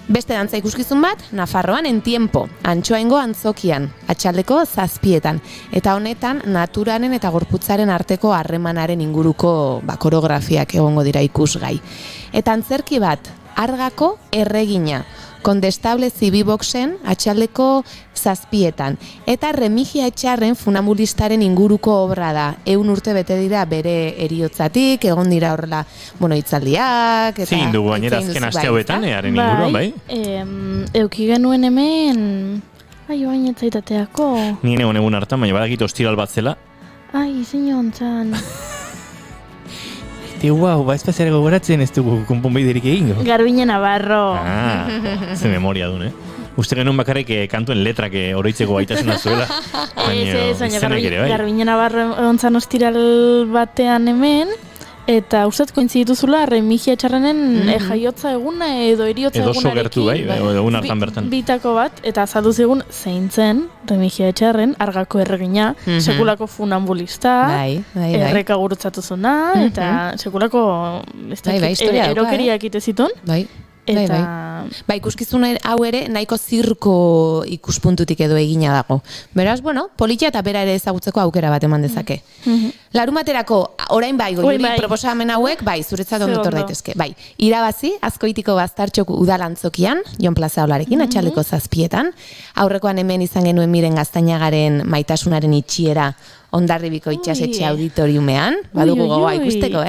Beste dantza ikuskizun bat, Nafarroan en tiempo, Antxoaingo antzokian, atxaldeko 7:00. Eta honetan, naturaren eta gorputzaren arteko harremanaren inguruko koreografiak egongo dira ikusgai. Eta antzerki bat, Argako erregina, Condestable Zibiboxen atxaldeko 7etan. Eta Remigia Etxarren funambulistaren inguruko obra da. 100 urte bete dira bere eriotzatik, egon dira horrela, hitzaldiak. Zin dugu, gainera azken aste hauetan, earen inguruan, bai? Euki genuen hemen... Baina etzaitateako. Nien egun hartan, baina badakit ostiral bat zela. Zinontzan. Guau, ez gogoratzen ez dugu konponbiderik egingo. Garbiñe Navarro. Ze memoria duen, Uste genuen bakarrik kantuen letrak oroitzeko gaitasuna zuela. Baina Garbiñe Navarro ontzan ostiral batean hemen, eta uste koinzidituzula Remigia Etxarrenen jaiotza eguna edo eriotza egunarekin. Edo sogertu egun hartan bertan. Bitako bat, eta azaldu zigun zein zen Remigia Etxarren, argako erregina, sekulako funambulista, erreka gurutzatu zuna, eta sekulako erokeriak itezitun. Bai, ikuskizun hau ere nahiko zirko ikuspuntutik edo egina dago. Beraz, politia eta bera ere ezagutzeko aukera bat eman dezake. Larumaterako, orain Goiuri proposamen hauek, zuretzat ondotor daitezke. Irabazi, Azkoitiko Baztartxok udalantzokian, Jon Plaza Olarekin, atxaldeko 7etan. Aurrekoan hemen izan genuen Miren Gaztainagaren maitasunaren itxiera Hondarribiko itxasetxe auditoriumean. Badugu gogoa ikusteko,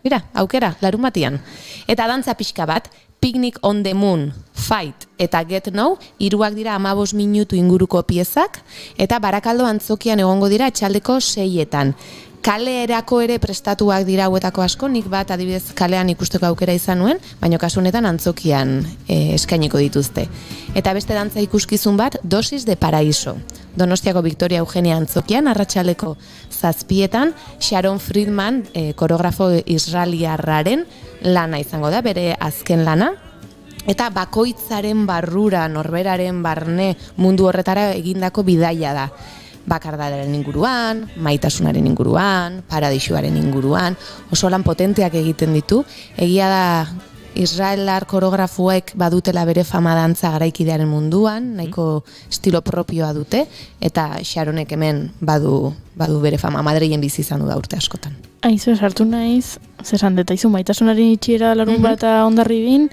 Mira, aukera, larumatian. Eta dantza pixka bat, Picnic on the Moon, Fight eta Get Now, 3 dira 15 minutu inguruko piezak, eta Barakaldo antzokian egongo dira atxaldeko 6etan. Kaleerako ere prestatuak dira hauetako asko, nik bat adibidez kalean ikusteko aukera izan nuen, baina kasu honetan antzokian eskainiko dituzte. Eta beste dantza ikuskizun bat, Dosis de Paraíso. Donostiako Victoria Eugenia antzokian, arratsaldeko 7etan, Sharon Friedman, koreografo israeliarraren lana izango da, bere azken lana. Eta bakoitzaren barrura, norberaren barne mundu horretara egindako bidaia da. Bakardaren inguruan, maitasunaren inguruan, paradisuaren inguruan, oso lan potenteak egiten ditu. Egia da israelar koreografoek badutela bere fama dantza garaikidearen munduan, nahiko estilo propioa dute, eta Sharonek hemen badu bere fama, Madrilen bizi izan du da urte askotan. Aizu, sartu naiz, zesan detaizu maitasunaren itxiera larun bat Hondarribin,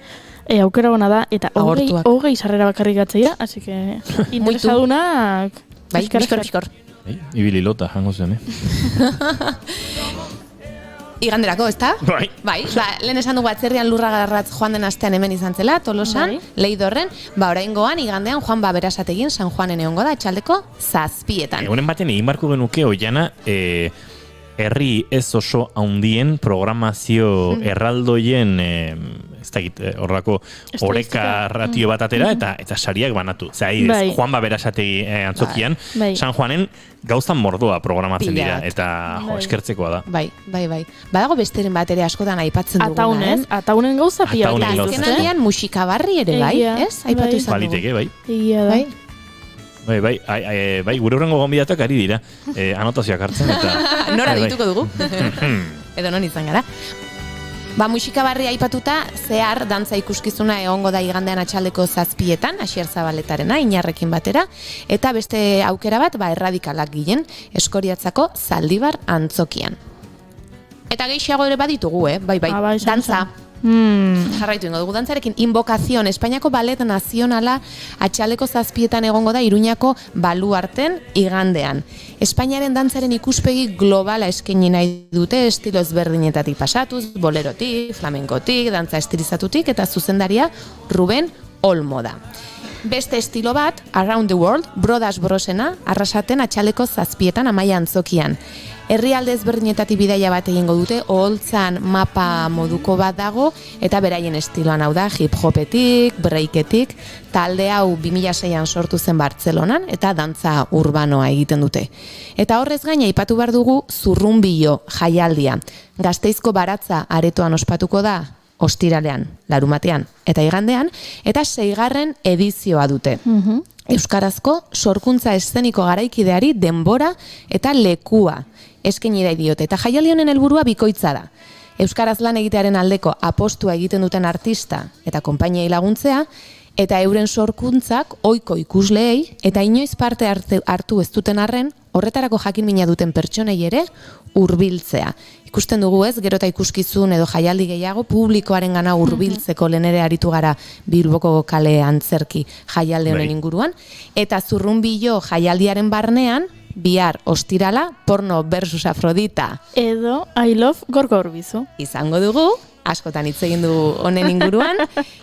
aukera bona da, eta hogei sarrera bakarrik gatzeia, así que interesadunak... Bizkor. Ibili lota, jango zen, Iganderako, ezta? Bai. Lehen esan dugu atzerrian Lurragarratz joan den astean hemen izan zela, Tolosan, Leidorren, oraingoan igandean Juan Baberasategin San Juanen egongo da, atxaldeko 7etan. Egunen baten egin barko genuke, Oiana, herri ez oso haundien programazio erraldoien ez dakit horrako oreka ratio bat atera eta sariak banatu. Zahidez, Juan Baberasategi antzokian, San Juanen gauzan mordoa programatzen dira eta eskertzekoa da. Bai. Badago besteren bat ere askotan aipatzen duguna, ez? Ataunen gauza pia. Azken aldean musikabarri ere, bai? Ez? Aipatu izan dugu. Baliteke, bai. Egia da. Bai, gure horrengo gonbidatak ari dira, anotazioak hartzen eta... Nora dituko dugu. Edo non izan gara. Musikabarri aipatuta, zehar dantza ikuskizuna egongo da igandean atxaldeko 7etan, Asier Zabaletarena, Inarrekin batera, eta beste aukera bat, erradikalak gilen, Eskoriatzako Zaldibar antzokian. Eta gehiago ere baditugu, bai, dantza. Jarraitu ingo dugu dantzarekin, Invokazion, Espainiako Ballet Nazionala atxaleko 7etan egongo da Iruñako Baluarten igandean. Espainiaren dantzaren ikuspegi globala eskaini nahi dute, estilo ezberdinetatik pasatuz, bolerotik, flamenkotik, dantza estilizatutik eta zuzendaria Ruben Olmo da. Beste estilo bat, Around the World, Brodas Brosena, Arrasaten atxaleko 7etan Amaia antzokian. Herrialde ezberdinetatik bidaia bat egingo dute, oholtzan mapa moduko bat dago, eta beraien estiloan hau da, hip-hopetik, breaketik, talde hau 2006an sortu zen Bartzelonan, eta dantza urbanoa egiten dute. Eta horrez gaina aipatu behar dugu Zurrunbilo jaialdia. Gasteizko Baratza aretoan ospatuko da, ostiralean, larumatean eta igandean, eta 6. edizioa dute. Euskarazko sorkuntza eszeniko garaikideari denbora eta lekua eskaini da diote, eta jaialdi honen helburua bikoitza da. Euskaraz lan egitearen aldeko apostua egiten duten artista eta konpainiei laguntzea, eta euren sorkuntzak ohiko ikusleei eta inoiz parte hartu ez duten arren, horretarako jakin mina duten pertsonei ere hurbiltzea. Ikusten dugu ez, gero eta ikuskizun edo jaialdi gehiago publikoaren gana hurbiltzeko lehen ere aritu gara Bilboko kale antzerki jaialde honen inguruan, eta Zurrunbilo jaialdiaren barnean, bihar ostirala, porno versus Afrodita. Edo I love Gorka Urbizu. Izango dugu, askotan hitz egin du honen inguruan,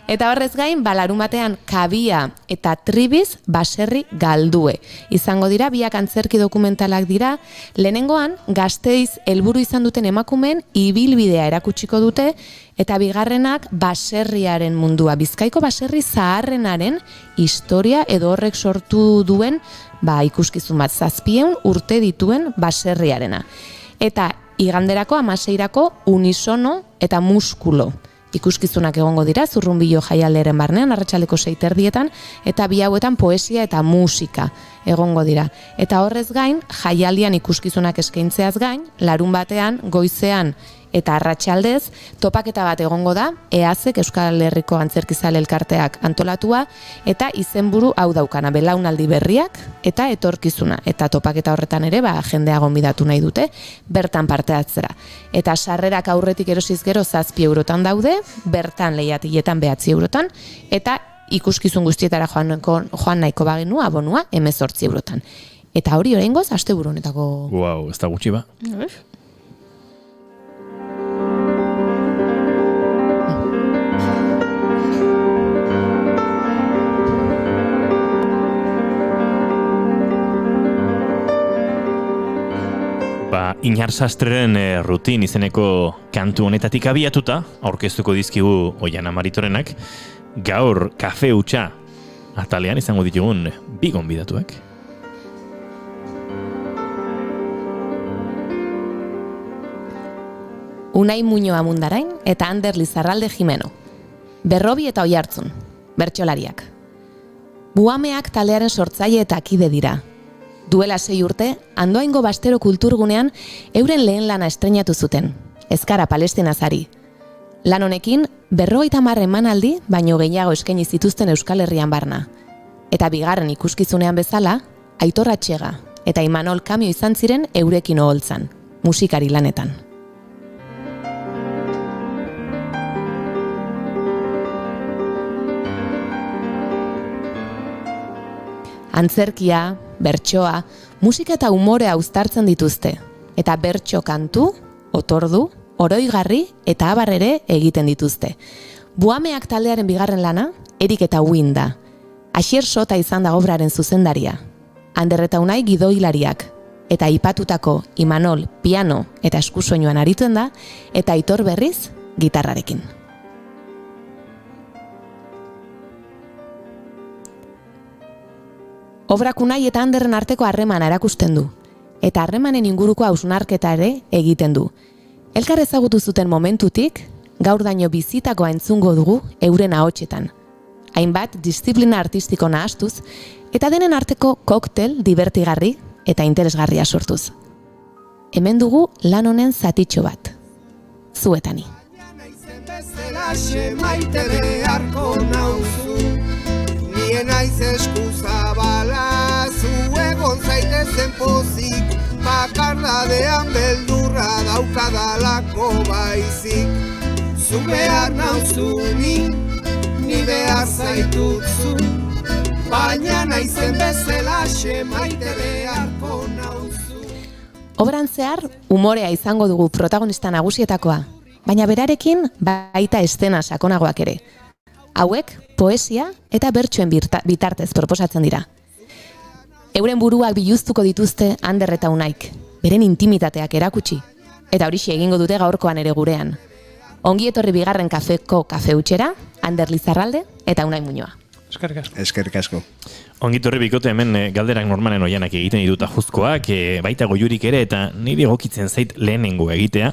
eta horrez gain, larunbatean Kabia eta Tribiz baserri galdue. Izango dira, biak antzerki dokumentalak dira, lehenengoan Gasteiz helburu izan duten emakumeen ibilbidea erakutsiko dute, eta bigarrenak baserriaren mundua, Bizkaiko baserri zaharrenaren historia edo horrek sortu duen ikuskizun bat 700 urte dituen baserriarena. Eta iganderako 16irako unisono eta muskulo ikuskizunak egongo dira Zurrunbilo jaialdiaren barnean arratsaldeko 6:30 eta bi hauetan poesia eta musika egongo dira. Eta horrez gain jaialdian ikuskizunak eskaintzeaz gain, larunbatean goizean eta arratsaldez topaketa bat egongo da EASek Euskal Herriko Antzerkizale Elkarteak antolatua eta izenburu hau daukana belaunaldi berriak eta etorkizuna eta topaketa horretan ere jendea gonbidatu nahi dute bertan parte hartzera. Eta sarrerak aurretik erosiz gero 7 eurotan daude, bertan lehiatiletan 9 eurotan eta ikuskizun guztietara joan nahiko bagenu abonua 18 eurotan. Eta hori oraingoz asteburu honetako. Wow, ez da gutxi ba. Iñar Sastreren rutin izeneko kantu honetatik abiatuta, aurkeztuko dizkigu Oiana Maritorenak, gaur kafe hutsa atalean izango ditugun bi gonbidatuak. Unai Muñoa Mundarain eta Ander Lizarralde Jimeno. Berrobi eta Oiartzun, bertsolariak. Buameak taldearen sortzaile eta kide dira. Duela 6 urte, Andoaingo Bastero Kulturgunean euren lehen lana estreinatu zuten, Ezkara Palestinazari. Lan honekin, 50 emanaldi, baino gehiago eskaini zituzten Euskal Herrian barna. Eta bigarren ikuskizunean bezala, Aitor Atxega eta Imanol Kamio izan ziren eurekin oholtzan, musikari lanetan. Antzerkia, bertsoa, musika eta umorea uztartzen dituzte, eta bertso kantu, otordu, oroigarri eta abar ere egiten dituzte. Buameak taldearen bigarren lana, Erik eta Uin da. Asier Sota izan da obraren zuzendaria. Ander eta Unai gidoilariak, eta aipatutako Imanol piano eta eskusoinuan aritzen da, eta Aitor berriz gitarrarekin. Obrak Unai eta Anderren arteko harremana erakusten du, eta harremanen inguruko hausnarketa ere egiten du. Elkar ezagutu zuten momentutik, gaur daino bizitakoa entzungo dugu euren ahotsetan. Hainbat disiplina artistiko nahastuz, eta denen arteko koktel divertigarri eta interesgarria sortuz. Hemen dugu lan honen zatitxo bat. Zuetani. Nien naiz eskuzabala, zu egon zaitezen pozik, bakardadean beldurra daukadalako baizik. Zu behar nauzu ni behar zaitutzu, baina naizen bezalaxe maite beharko nauzu. Obran zehar, umorea izango dugu protagonista nagusietakoa, baina berarekin baita estena sakonagoak ere. Hauek, poesia eta bertsoen bitartez proposatzen dira. Euren buruak biluztuko dituzte Ander eta Unaik, beren intimitateak erakutsi, eta horixe egingo dute gaurkoan ere gurean. Ongi etorri bigarren kafeko kafe hutxera, Ander Lizarralde eta Unai Muñoa. Eskerrik asko. Ongi etorri bikote hemen galderak normalen Oianak egiten ditu tajuzkoak, baita Goiurik ere, eta niri egokitzen zait lehenengo egitea.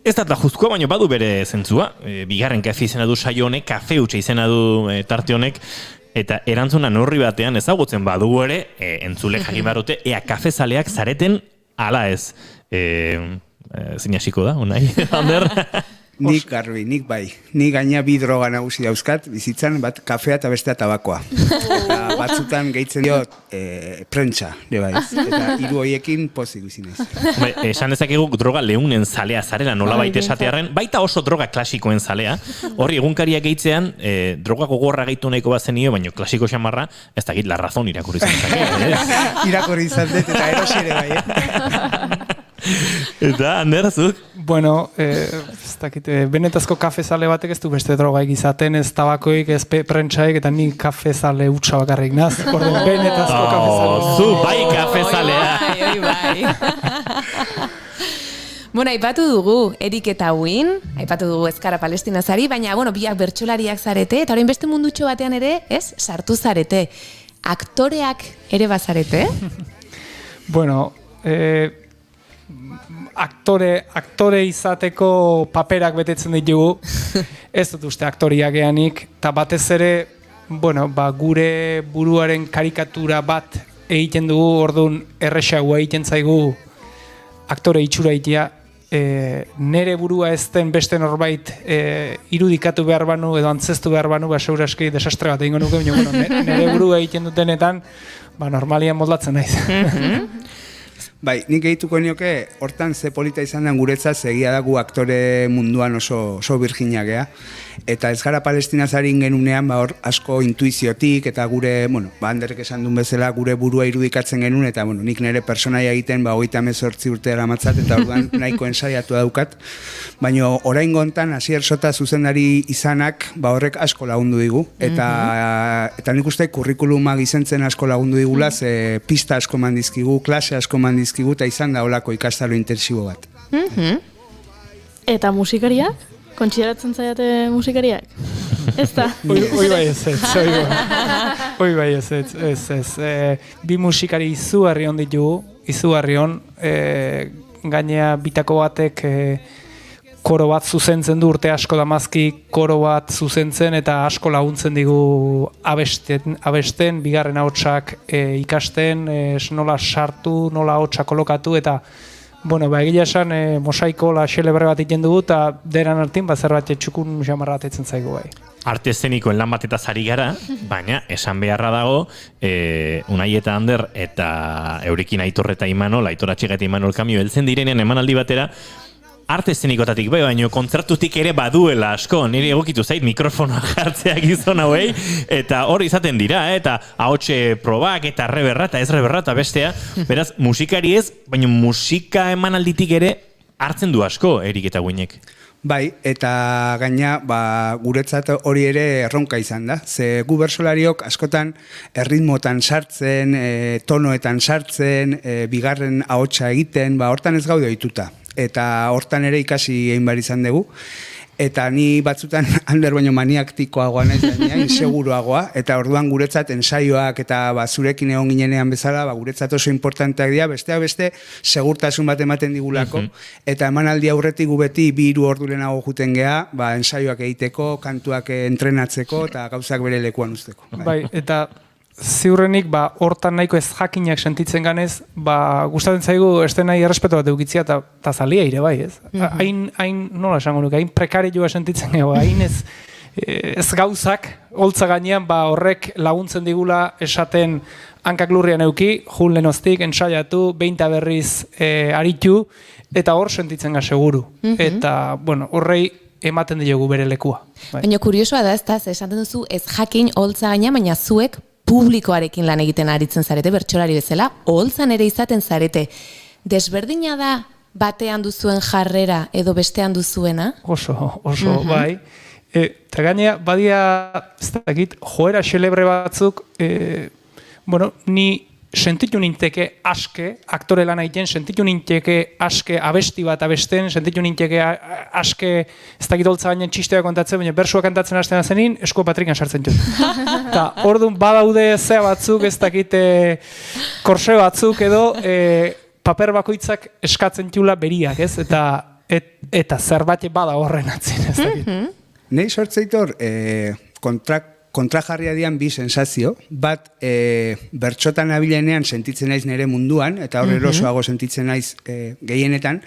Ez da tajuzkoa, baina badu bere zentzua. Bigarren kafe izena du saio honek, kafe hutsa izena du tarte honek, eta erantzuna neurri batean ezagutzen badugu ere, entzule jakin barute, ea kafezaleak zareten ala ez. Zin hasiko da, Unai, Ander? Nik garbi, nik bai. Nik gaina bi droga nagusi dauzkat, bizitzan, bat kafea eta bestea tabakoa. Eta batzutan gehitzen diot prentsa, bai. Eta hiru horiekin pozik bizi naiz. Esan dezakegu droga leunen zalea zarela, nolabait esatearren, baita oso droga klasikoen zalea. Horri egunkariak gehitzean, droga gogorra gehitu nahiko bazenio, baina klasiko xamarra, ez dakit La Razón irakurri izan. Irakurri izan dut, eta erosi ere bai, Eta, Ander, zuk? Bueno, ez dakit, benetazko kafezale batek ez du beste drogaik izaten, ez tabakoik, ez prentsaik, eta ni kafezale utxa bakarrik naz. Orduan, benetazko kafezale. Zu, bai kafezalea. Oi, bai. Bueno, aipatu dugu Erik eta Win, aipatu dugu Ezkara Palestinazari, baina, bueno, biak bertsolariak zarete, eta orain beste mundutxo batean ere, ez, sartu zarete. Aktoreak ere bazarete? Bueno, aktore izateko paperak betetzen ditugu, ez dut uste aktoriak eanik, eta batez ere, bueno, gure buruaren karikatura bat egiten dugu, orduan erresagoa egiten zaigu aktore itxura egitea, nere burua ez den beste norbait irudikatu behar banu edo antzestu behar banu, seguraski desastre bat egingo nuke, nere burua egiten dutenetan, normalian moldatzen naiz. Bai, nik gehituko nioke, hortan ze polita izan den guretzat, egia dago aktore munduan oso virginak gea. Eta ez gara palestinazarin genunean, hor asko intuiziotik, eta gure, Anderrek esan duen bezala, gure burua irudikatzen genuen, eta nik nire personaia egiten, 38 urte eramatzat, eta orduan nahiko ensaiatu daukat. Baina orain gontan, Asier Sota zuzendari izanak, horrek asko lagundu digu. Eta nik uste kurrikuluma gizentzen asko lagundu digula, ze pista asko mandizkigu, klase asko mandizkigu, eta izan da olako ikastaro intensibo bat. Eta musikariak? Kontsideratzen zaiate musikariak? Ez da? Hoi bai ez. Bi musikari izugarri hon ditugu, izugarri hon, gainea bitako batek koro bat zuzentzen du, urte asko damazki koro bat zuzentzen, eta asko laguntzen digu abesten, bigarren ahotsak ikasten, nola sartu, nola ahotsa kolokatu, eta egia esan mosaiko xelebre bat egiten dugu, eta deran hartin zerbait txukun xamarra bat etzen zaigu bai. Arte eszenikoen lan batetaz ari gara, baina esan beharra dago Unai eta Ander eta Eurekin Aitor eta Imanol, Aitor Atxiga eta Imanol Kamio heltzen direnean emanaldi batera, arte eszenikotatik baina kontzertutik ere baduela asko, niri egokitu zait mikrofonoa jartzea gizon hauei, eta hor izaten dira, eta ahotxe probak eta reberra eta ez reberra eta bestea, beraz musikari ez, baina musika emanalditik ere hartzen du asko Erik eta Winek. Bai, eta gaina guretzat hori ere erronka izan da. Ze gu bertsolariok askotan erritmotan sartzen, tonoetan sartzen, bigarren ahotsa egiten, hortan ez gaude ohituta. Eta hortan ere ikasi egin behar izan dugu. Eta ni batzutan Ander baino maniaktikoagoa naiz, inseguruagoa, eta orduan guretzat ensaioak eta zurekin egon ginenean bezala, guretzat oso importanteak dira, beste segurtasun bat ematen digulako, eta emanaldi aurretik gu beti 2 ordu lehenago juten gea, ensaioak egiteko, kantuak entrenatzeko, eta gauzak bere lekuan usteko. Bai, eta ziurrenik, hortan nahiko ez jakinak sentitzen ganez, gustatzen zaigu estenai errespetu bat eukitzia eta zalia ire bai, ez? Hain, nola esango nuke, hain prekarioa sentitzen gego, hain ez gauzak, holtza gainean, horrek laguntzen digula esaten hankak lurrian euki, jun lenoztik, ensaiatu, 20 berriz aritu, eta hor sentitzen ga seguru. Eta, horrei ematen diogu bere lekua. Baina kuriosoa da, ez esaten duzu ez jakin holtza gainean, baina zuek publikoarekin lan egiten aritzen zarete, bertsolari bezala, oholtzan ere izaten zarete. Desberdina da batean duzuen jarrera edo bestean duzuena? Oso, bai. Eta gainea, badia, ez dakit, joera xelebre batzuk, ni sentitu ninteke aske, aktore lan egiten, sentitu ninteke aske abesti bat abesten, sentitu ninteke aske, ez dakit holtza gainen txistea kontatzen, baina bersua kantatzen hasten zenin, esko patrikan sartzen dut. Eta orduan badaude zea batzuk, ez dakit korse batzuk edo, paper bakoitzak eskatzen txula beriak, ez? Eta zerbait bada horren atzin, ez dakit. Nei sortzeitor, kontrajarria dian bi sensazio, bat bertxotan abilenean sentitzen naiz nire munduan, eta hor erosoago sentitzen naiz gehienetan,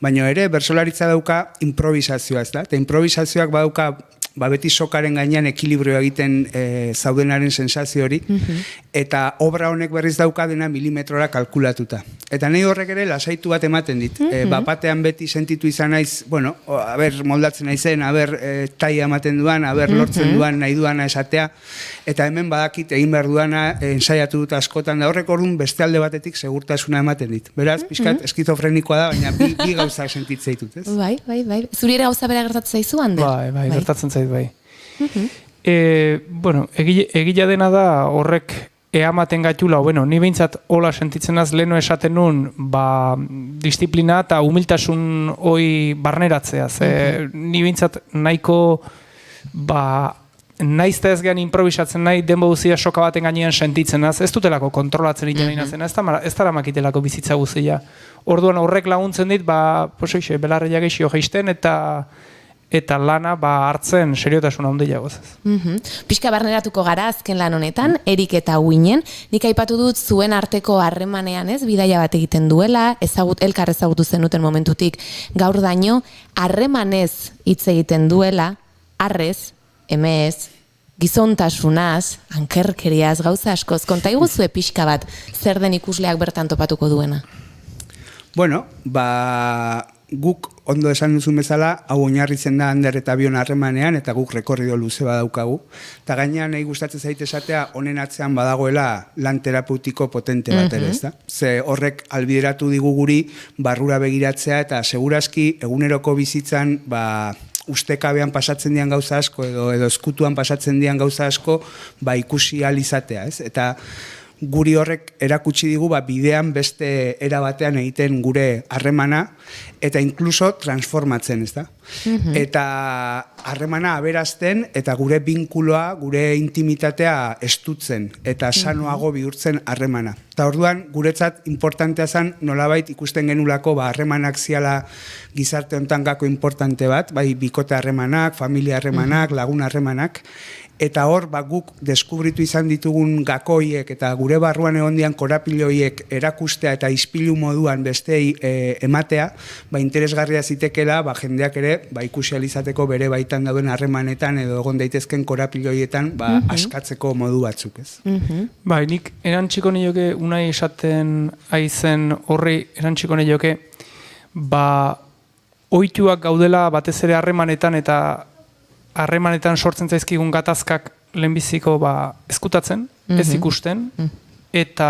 baina ere bertsolaritza dauka improvisazioa, ez da? Eta improvisazioak badauka beti sokaren gainean ekilibrioa egiten zaudenaren sensazio hori, eta obra honek berriz dauka dena milimetrora kalkulatuta. Eta nahi horrek ere lasaitu bat ematen dit. Bapatean beti sentitu izan naiz, bueno, moldatzen naizen, taia ematen duan, lortzen duan, nahi duana esatea, eta hemen badakit egin behar duana ensaiatu dut askotan, da horrek orduan beste alde batetik segurtasuna ematen dit. Beraz, pixkat, eskizofrenikoa da, baina bi gauza sentitzen ditut, ez? Bai. Zuri ere gauza bera gertatzen zaizu, Ander? Bai, gertatzen zaizu. Bai. Bueno, egila dena da horrek eamaten gaitula, bueno, ni behintzat hola sentitzen az leheno esaten nun, disiplina eta humiltasun hoi barneratzea. Ni behintzat nahiko, naizta ez gehan improvisatzen nahi, denbo guzia soka baten gainean sentitzen az, ez dutelako kontrolatzen iten inazen, ez dara makitelako bizitza guzia. Orduan horrek laguntzen dit, belarria geixio geisten eta lana hartzen seriotasuna handia gozaz. Pixka barneratuko gara azken lan honetan, Erik eta Uinen, nik aipatu dut zuen arteko harremanean ez, bidaia bat egiten duela, elkar ezagutu zenuten momentutik gaur daño, harremanez hitz egiten duela, arrez, emez, gizontasunaz, ankerkeriaz, gauza askoz, konta iguzue pixka bat, zer den ikusleak bertan topatuko duena? Bueno, guk ondo esan duzun bezala, hau oinarritzen da Ander eta Bion harremanean, eta guk rekorrido luze badaukagu. Eta gainean nahi gustatzen zait esatea, honen atzean badagoela lan terapeutiko potente bat ere, ez da? Ze horrek albideratu digu guri barrura begiratzea, eta segurazki eguneroko bizitzan, ustekabean pasatzen dian gauza asko, edo eskutuan pasatzen dian gauza asko, ikusi ahal izatea, ez? Eta guri horrek erakutsi digu bidean beste era batean egiten gure harremana eta inkluso transformatzen, ez da? Eta harremana aberazten eta gure binkuloa, gure intimitatea estutzen eta sanoago bihurtzen harremana. Eta orduan guretzat importantea zen nolabait ikusten genulako harremanak ziala gizarte hontan gako importante bat, bikote harremanak, familia harremanak, lagun harremanak, eta hor guk deskubritu izan ditugun gakoiek eta gure barruan egondian korapiloiek erakustea eta ispilu moduan bestei ematea, interesgarria zitekela jendeak ere ikusi alizateko bere baitan dauden harremanetan edo egon daitezken korapiloietan askatzeko modu batzuk, ez? Nik erantziko nioke unai esaten aizen horri erantziko nioke ohituak gaudela batez ere harremanetan eta harremanetan sortzen zaizkigun gatazkak lehenbiziko ezkutatzen, ez ikusten, eta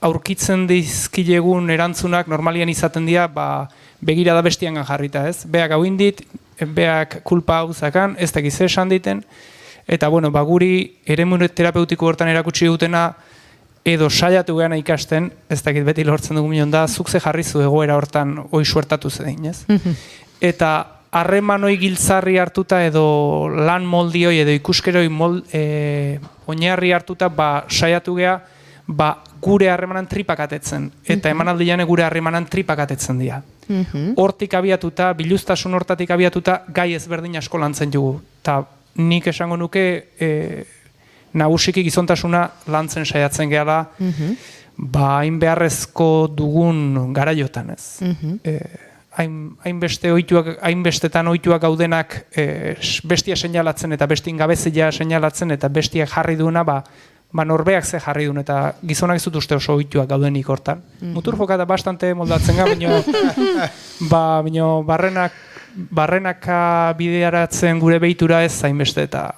aurkitzen dizkilegun erantzunak normalian izaten dira begira da bestiangan jarrita, ez? Beak hau indit, beak kulpa hau zakan, ez dakiz esan diten, eta guri eremu terapeutiko hortan erakutsi dutena edo saiatu geana ikasten, ez dakit beti lortzen dugu milion da, zuk ze jarrizu egoera hortan hoi suertatu zedin, ez? Eta harremanoi giltzarri hartuta edo lan moldioi edo ikuskeroi oinarri hartuta saiatu gea gure harremanan tripak atetzen eta emanaldian gure harremanan tripak atetzen dira. Hortik abiatuta, biluztasun hortatik abiatuta gai ezberdin asko lantzen dugu. Eta nik esango nuke nagusiki gizontasuna lantzen saiatzen gehala hain beharrezko dugun garaiotan, ez? Hainbestetan ohituak gaudenak bestia seinalatzen eta bestien gabezia seinalatzen eta bestiak jarri duena norbeak ze jarri duen eta gizonak ez dut uste oso ohituak gaudenik hortan. Mutur jokata bastante moldatzen ga, baina barrenaka bidearatzen gure behitura ez hainbeste eta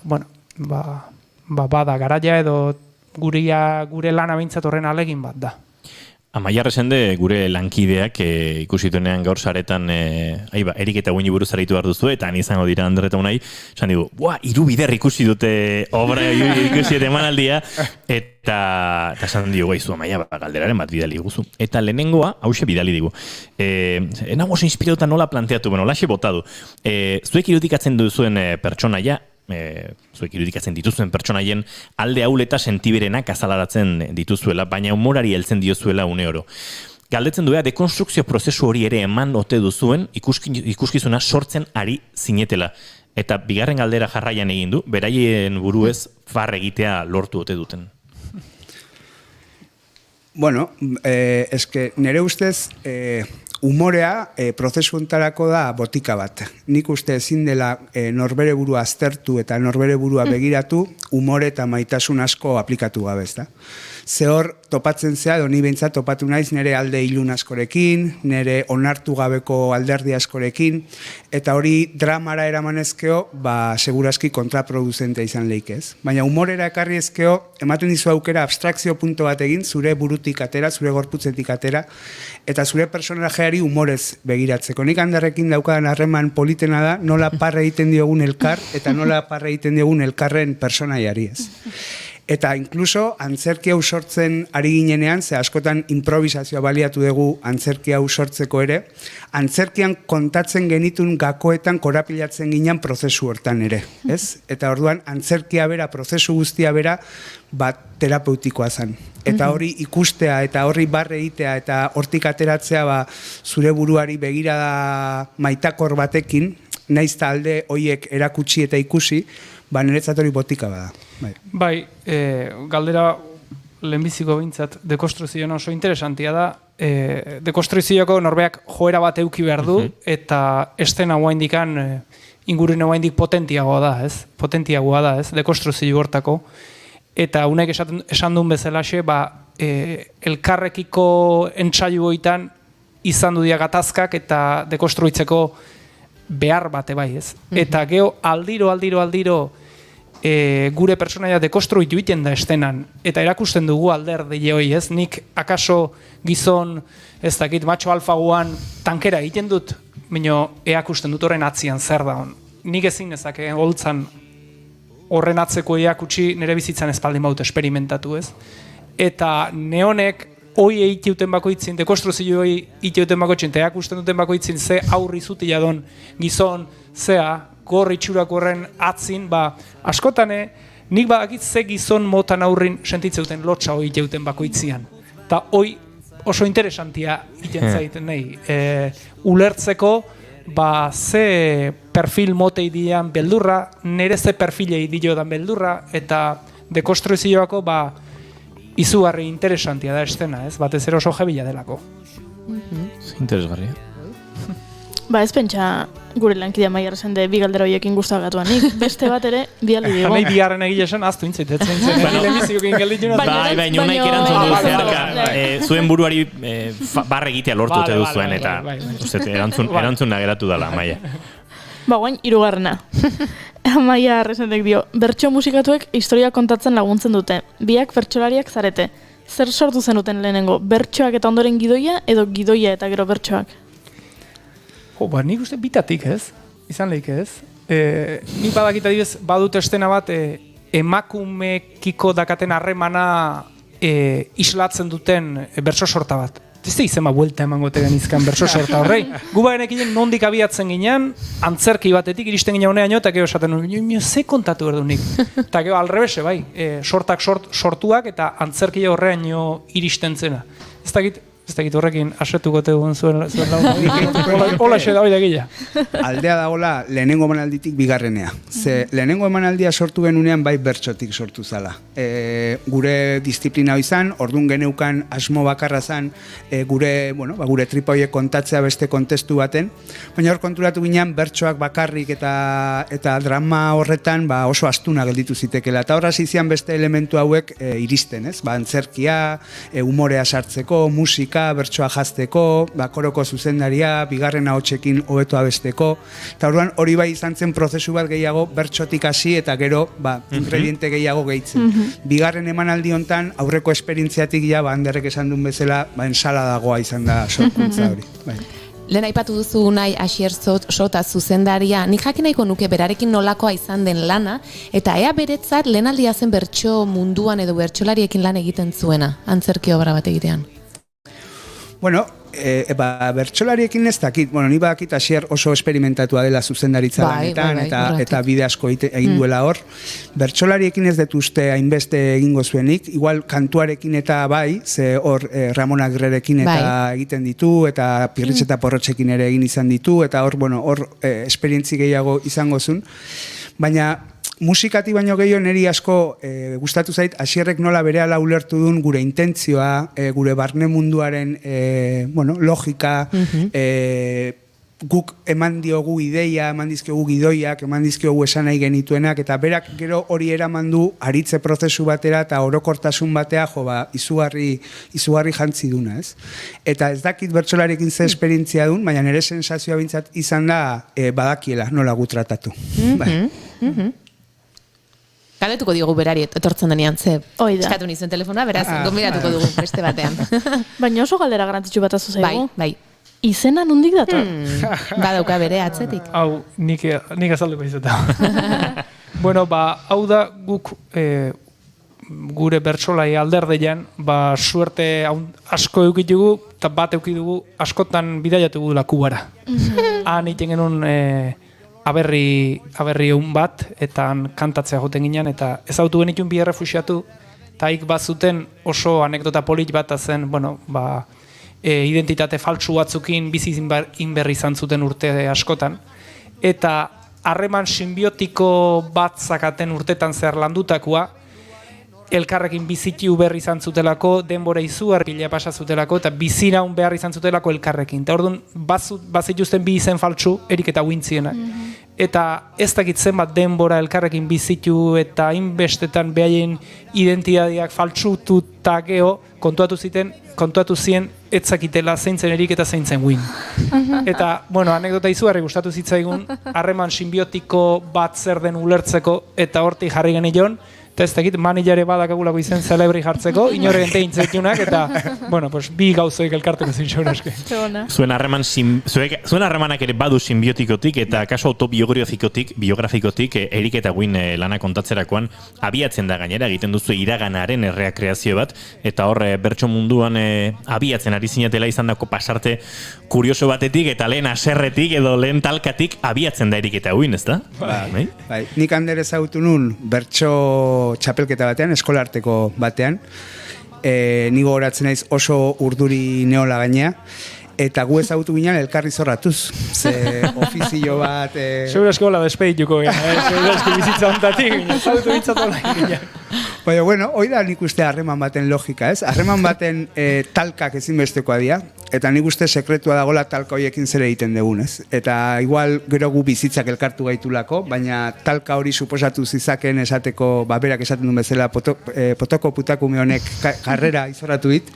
bada garaia edo gure lana behintzat horren alegin bat da. Amaia Resende gure lankideak ikusituenean gaur saretan Erik eta Uini buruz aritu behar duzu eta izango dira Ander eta Unai esan digu, 3 bider ikusi dute obra ikusi eta emanaldia eta esan digu gaizu Amaia galderaren bat bidali guzu eta lehenengoa hause bidali digu enago inspiratuta nola planteatu, laxe botadu zuek irudikatzen duzuen pertsonaia zuek irudikatzen dituzuen pertsonaien alde auleta sentiberenak azalaratzen dituzuela, baina humorari heltzen diozuela une oro. Galdetzen duea, dekonstrukzio prozesu hori ere eman ote duzuen ikuskizuna sortzen ari zinetela. eta bigarren galdera jarraian egin du, beraien buruez far egitea lortu ote duten. Bueno, eske nire ustez humorea prozesu hontarako da botika bat. Nik uste ezin dela norbere burua aztertu eta norbere burua begiratu, humore eta maitasun asko aplikatu gabe, ezta? Ze hor topatzen zea, ni behintzat topatu naiz nire alde ilun askorekin, nire onartu gabeko alderdi askorekin, eta hori dramara eramanezkeo, seguraski kontraproduzente izan leik ez. Baina humorera ekarri ezkeo, ematen dizu aukera abstrakzio punto bat egin, zure burutik atera, zure gorputzetik atera, eta zure personajeari humorez begiratzeko. Nik Anderrekin daukadan harreman politena da, nola parre egiten diogun elkar, eta nola parre egiten diogun elkarren personaiari ez. Eta inkluso antzerki hau sortzen ari ginenean, ze askotan improvisazioa baliatu dugu antzerki hau sortzeko ere, antzerkian kontatzen genitun gakoetan korapilatzen ginen prozesu hortan ere, ez? Eta orduan antzerkia bera, prozesu guztia bera, terapeutikoa zen. Eta hori ikustea, eta horri barre egitea, eta hortik ateratzea zure buruari begirada maitakor batekin, naiz talde hoiek erakutsi eta ikusi, niretzat hori botika bada. Bai, galdera lehenbiziko bintzat dekonstruzioan oso interesantia da. Dekonstruzioko norbeak joera bat euki behar du, eta estena guaindikan ingurune guaindik potentiagoa da, ez? Potentiagoa da, ez? Dekonstruzio hortako. Eta unek esan duen bezalaxe, elkarrekiko entzaiuoitan izan dudia gatazkak eta dekonstruitzeko behar bate bai, ez? Eta geho aldiro gure personaia dekonstruitu iten da estenan, eta erakusten dugu alderdi hoi, ez? Nik akaso gizon, ez dakit, macho alfaguan tankera egiten dut, baina eakusten dut horren atzian zer da hon. Nik ezin ezake holtzan horren atzeko eakutsi nire bizitzan espaldin baut esperimentatu, ez? Eta neonek hoi egiteuten bakoitzin, dekonstruzio hoi egiteuten bakoitzin, eta eakusten duten bakoitzin ze aurri zutia don gizon, zea, gor itxurak horren atzin, askotane, nik badakit ze gizon motan aurrin sentitzeuten lotxa hoi egiteuten bakoitzian. Eta hoi oso interesantia egiten zaiten nahi. Ulertzeko, ze perfil motei dian beldurra, nire ze perfilei dio dan beldurra, eta dekonstruzioako, izugarri interesantia da estena, ez? Batez ere oso jebila delako. Interesgarria. Ez pentsa gure lankidea Maiara Resende bi galdera horiekin gustagatuan. Nik beste bat ere bialdi digo. Janei bigarren egile esan aztu intzitetzen zen. Baina unaik erantzun du zeharka, zuen buruari barre egitea lortu dute duzuen, eta erantzun nageratu dela, Maia. Guain, hirugarrena. Maia Resendek dio, bertso musikatuek historia kontatzen laguntzen dute. Biak bertsolariak zarete. Zer sortu zenuten lehenengo, bertsoak eta ondoren gidoia, edo gidoia eta gero bertsoak? Nik uste bitatik ez, izan lehik ez. Nik badakit adibez badut estena bat emakumekiko dakaten harremana islatzen duten bertso sorta bat. Ez da izan buelta emango tegen izkan bertso sorta horrei. Gu bagenekin nondik abiatzen ginen, antzerki batetik iristen ginen honean eta gero esaten nuen, ze kontatu erdu nik. Eta gero alrebese bai, sortak sortuak eta antzerki horrean iristen zena. Ez dakit horrekin asetuko tegun zuen lagun. Hola xe da hori da gila. Aldea da hola lehenengo emanalditik bigarrenea. Ze lehenengo emanaldia sortu genunean bai bertsotik sortu zala. Gure disiplina izan, ordun geneukan asmo bakarra zan gure tripa horiek kontatzea beste kontestu baten. Baina hor konturatu ginean bertsoak bakarrik eta drama horretan oso astuna gelditu zitekela. Eta horra zizian beste elementu hauek iristen, ez? Antzerkia, humorea sartzeko, musika, bertsoa jazteko, koroko zuzendaria, bigarren ahotsekin hobeto abesteko, eta orduan hori bai izan zen prozesu bat gehiago bertsotik hasi eta gero ingrediente gehiago gehitzen. Bigarren emanaldi hontan aurreko esperientziatik Anderrek esan duen bezala ensaladagoa izan da sorkuntza hori. Lehen aipatu duzu nahi Asier Sota zuzendaria, nik jakin nahiko nuke berarekin nolakoa izan den lana, eta ea beretzat lehenaldia zen bertso munduan edo bertsolariekin lan egiten zuena, antzerki obra bat egitean. Bueno, bertsolariekin ez dakit, bueno, ni badakit Asier oso esperimentatua dela zuzendaritza lanetan, eta bide asko egin duela hor. Bertsolariekin ez dut uste hainbeste egingo zuenik, igual kantuarekin eta bai, ze hor Ramon Agirrerekin eta egiten ditu, eta Pirritx eta Porrotxekin ere egin izan ditu, eta hor, bueno, hor esperientzi gehiago izango zuen. Baina musikati baino gehiago niri asko gustatu zait, Asierrek nola berehala ulertu duen gure intentzioa, gure barne munduaren logika, guk eman diogu ideia, eman dizkiogu gidoiak, eman dizkiogu esan nahi genituenak, eta berak gero hori eraman du aritze prozesu batera eta orokortasun batea izugarri jantzi duna, ez? Eta ez dakit bertsolarekin ze esperientzia duen, baina nire sensazioa bintzat izan da badakiela nola gu tratatu. Galdetuko diogu berari etortzen denean, ze eskatu nizuen telefona, beraz, gonbidatuko dugu beste batean. Baina oso galdera garrantzitsu bat azu zaigu. Bai. Izena nondik dator? Badauka bere atzetik. Hau, nik azalduko izuta. Bueno, hau da guk gure bertsolai alderdeian, suerte asko eukitugu, eta bat eukidugu askotan bidaiatu gudula Kubara. Han egiten genuen aberri egun bat, eta kantatzea joten ginen, eta ezautu genituen bi errefuxiatu, eta hik bazuten oso anekdota polit bat zen, identitate faltsu batzukin bizi inberri izan zuten urte askotan, eta harreman simbiotiko bat zakaten urtetan zer landutakoa, elkarrekin bizitiu berri izan zutelako, denbora izugarri pila pasa zutelako, eta biziraun behar izan zutelako elkarrekin. Eta orduan, bazituzten bi izen faltsu, erik eta wintzienak. Eta ez dakit zenbat denbora elkarrekin bizitu eta inbestetan behaien identitateak faltsutu eta geho, kontuatu zien etzakitela zeintzen erik eta zeintzen win. Eta, anekdota izugarri gustatu zitzaigun, harreman simbiotiko bat zer den ulertzeko, eta hortik jarri genion, eta ez dakit, manilare badakagulako izen celebri jartzeko, inorren teintzekunak, eta, bi gauzoik elkarteko zinxon aske. Zuen harremanak ere badu simbiotikotik, eta kaso biografikotik, Erik eta Win lana kontatzerakoan, abiatzen da gainera, egiten duzu iraganaren erreakreazio bat, eta hor, bertso munduan abiatzen ari zinatela izan dako pasarte kurioso batetik, eta lehen aserretik, edo lehen talkatik, abiatzen da Erik eta Win, ez da? Bai. Nik handere zautu nun, bertso txapelketa batean, eskolarteko batean, nigo horatzen naiz oso urduri neola gainea, eta gu ezagutu ginen elkarri zorratuz, ze ofizio bat... Segura esko hola despedituko ginen, segura esko bizitza ontatik, ezagutu bitzatola ginen. Baina, hoi da nik uste harreman baten logika, ez? Harreman baten talkak ezinbestekoa dira, eta nik uste sekretua dagoela talka horiekin zer egiten dugun, ez? Eta igual gero gu bizitzak elkartu gaitulako, baina talka hori suposatu zizaken esateko, berak esaten duen bezala, potoko putakume honek karrera izorratu dit,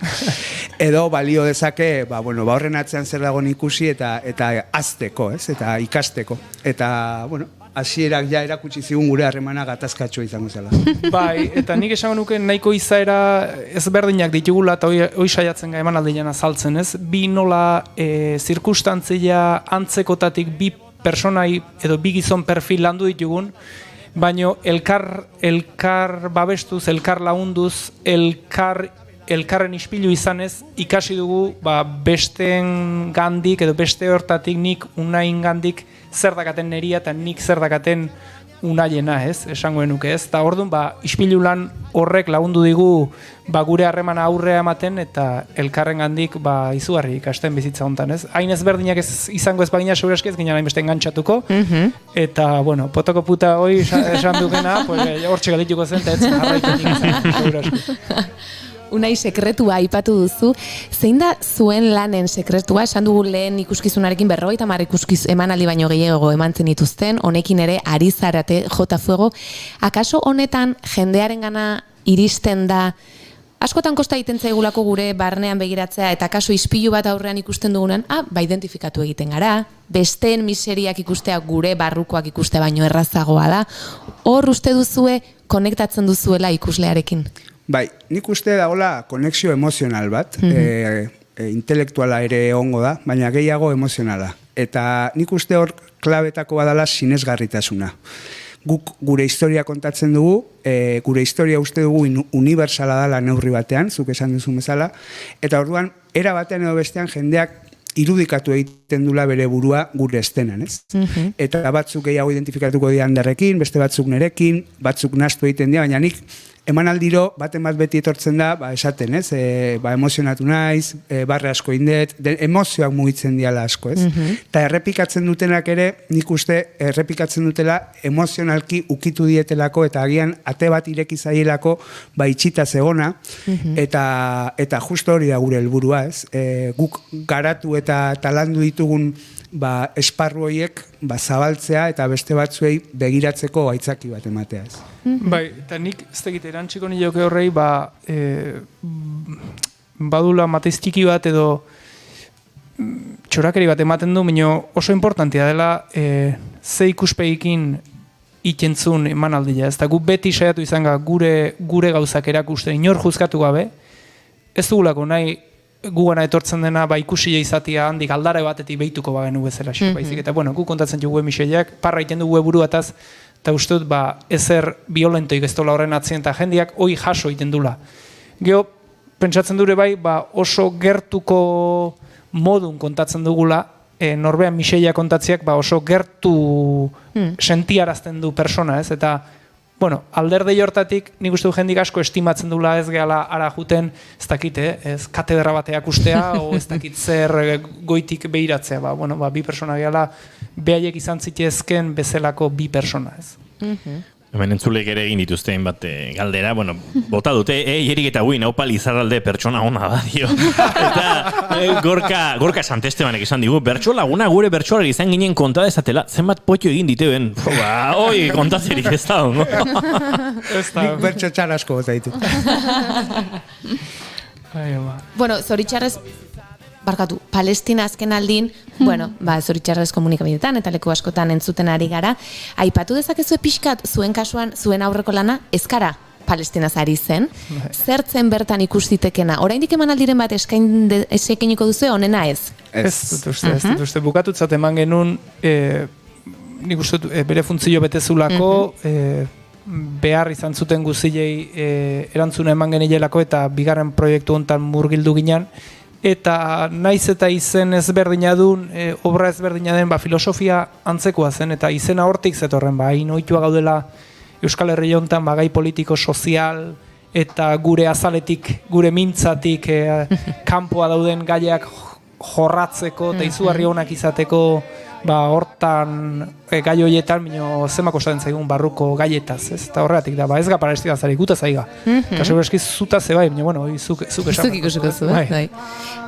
edo balio dezake, horren atzean zer dagoen ikusi eta azteko, ez? Eta ikasteko. Eta, hasierak ja erakutsi zigun gure harremana gatazkatxoa izango zela. Bai, eta nik esango nuke nahiko izaera ezberdinak ditugula eta hoi saiatzen emanaldian azaltzen, ez? Bi nola zirkustantzia antzekotatik bi personai edo bi gizon perfil landu ditugun, baino elkar babestuz, elkar launduz, elkarren ispilu izanez, ikasi dugu besteen gandik edo beste hortatik nik unain gandik zer dakaten neria eta nik zer dakaten unaiena, ez? Esango enuke, ez? Eta orduan, ispilu lan horrek lagundu digu gure harremana aurrea ematen eta elkarren gandik izugarri ikasten bizitza hontan, ez? Hain ezberdinak izango ez bagina seguraski ez ginen hainbeste engantzatuko, eta, potoko puta hoi esan dukena, hortxe galituko zen, eta ez jarraitzen izan, seguraski. Unai sekretua aipatu duzu, zein da zuen lanen sekretua? Esan dugu lehen ikuskizunarekin 50 ikuskiz emanaldi baino gehiago emantzen dituzten, honekin ere ari zarate jota fuego. Akaso honetan jendearengana iristen da, askotan kosta egiten zaigulako gure barnean begiratzea, eta akaso ispilu bat aurrean ikusten dugunan, identifikatu egiten gara, besteen miseriak ikustea gure barrukoak ikuste baino errazagoa da, hor uste duzue konektatzen duzuela ikuslearekin? Bai, nik uste dagoela konexio emozional bat, intelektuala ere ongo da, baina gehiago emozionala. Eta nik uste hor klabetako badala sinesgarritasuna. Guk gure historia kontatzen dugu, gure historia uste dugu universala dela neurri batean, zuk esan duzu bezala, eta orduan, era batean edo bestean jendeak irudikatu egiten dula bere burua gure estenan, ez? Eta batzuk gehiago identifikatuko dira Anderrekin, beste batzuk nerekin, batzuk nahastu egiten dira, baina nik emanaldiro baten bat beti etortzen da, esaten, ez? Emozionatu naiz, barre asko indet, emozioak mugitzen diala asko, ez? Eta errepikatzen dutenak ere, nik uste errepikatzen dutela emozionalki ukitu dietelako eta agian ate bat ireki zaielako itxita zegona, eta justo hori da gure helburua, ez? Guk garatu eta talandu ditugun esparru horiek zabaltzea eta beste batzuei begiratzeko aitzaki bat ematea, ez? Bai, eta nik ez tegit erantziko nioke horrei, badula mateiztiki bat edo txorakeri bat ematen du, baina oso importantia dela ze ikuspegikin ikentzun emanaldia, ez da gu beti saiatu izan gure gauzak erakuste, inor juzkatu gabe, ez dugulako nahi gugana etortzen dena ikusi izatia handik aldare batetik behituko bagenu bezala, baizik, eta gu kontatzen dugu Mixellak, parra iten dugu buruataz, eta uste dut, ezer violentoik ez dola horren atzien, eta jendiak hoi jaso iten dula. Gero, pentsatzen dure oso gertuko modun kontatzen dugula, norbean Mixella kontatziak oso gertu sentiarazten du persona, ez? Eta, alderde jortatik, nik uste du jendik asko estimatzen dula ez gehala ara juten, ez dakit, ez katedra bateak ustea, o ez dakit zer goitik behiratzea, bi persona gehala, behaiek izan zitezken bezalako bi persona, ez. Hemen entzulek ere egin dituzten bat galdera, bota dute, jerik eta guin, hau palizarralde pertsona ona da, dio. Eta Gorka Santestebanek esan digu, bertso laguna gure bertsolari izan ginen konta dezatela, zenbat potxo egin diteuen, hoi kontatzerik ez da, no? Nik bertso txar asko bota ditu. Zoritxarrez, Palestina azken aldin, zoritxarrez komunikabidetan eta leku askotan entzuten ari gara, aipatu dezakezu pixkat zuen kasuan, zuen aurreko lana, ezkara Palestinaz ari zen, zertzen bertan ikustitekena, oraindik emanaldiren bat eskainiko duzu, onena ez? Ez dut uste, bukatutzat eman genuen, nik uste bere funtzio betezulako, behar izan zuten guzilei erantzuna eman genilelako eta bigarren proiektu hontan murgildu ginen, eta naiz eta izen ezberdina duen, obra ezberdina den, filosofia antzekoa zen, eta izena hortik zetorren, hain ohitua gaudela Euskal Herri honetan, gai politiko, sozial, eta gure azaletik, gure mintzatik, kanpoa dauden gaiak jorratzeko, eta izugarri honak izateko, hortan gai horietan, zema kostatzen zaigun barruko gaietaz, ez? Eta horregatik da, ez ga Palestina zari, guta zaiga. Eta seguro eskiz zuta ze bai, zuk esan. Zuk ikusiko zu, bai.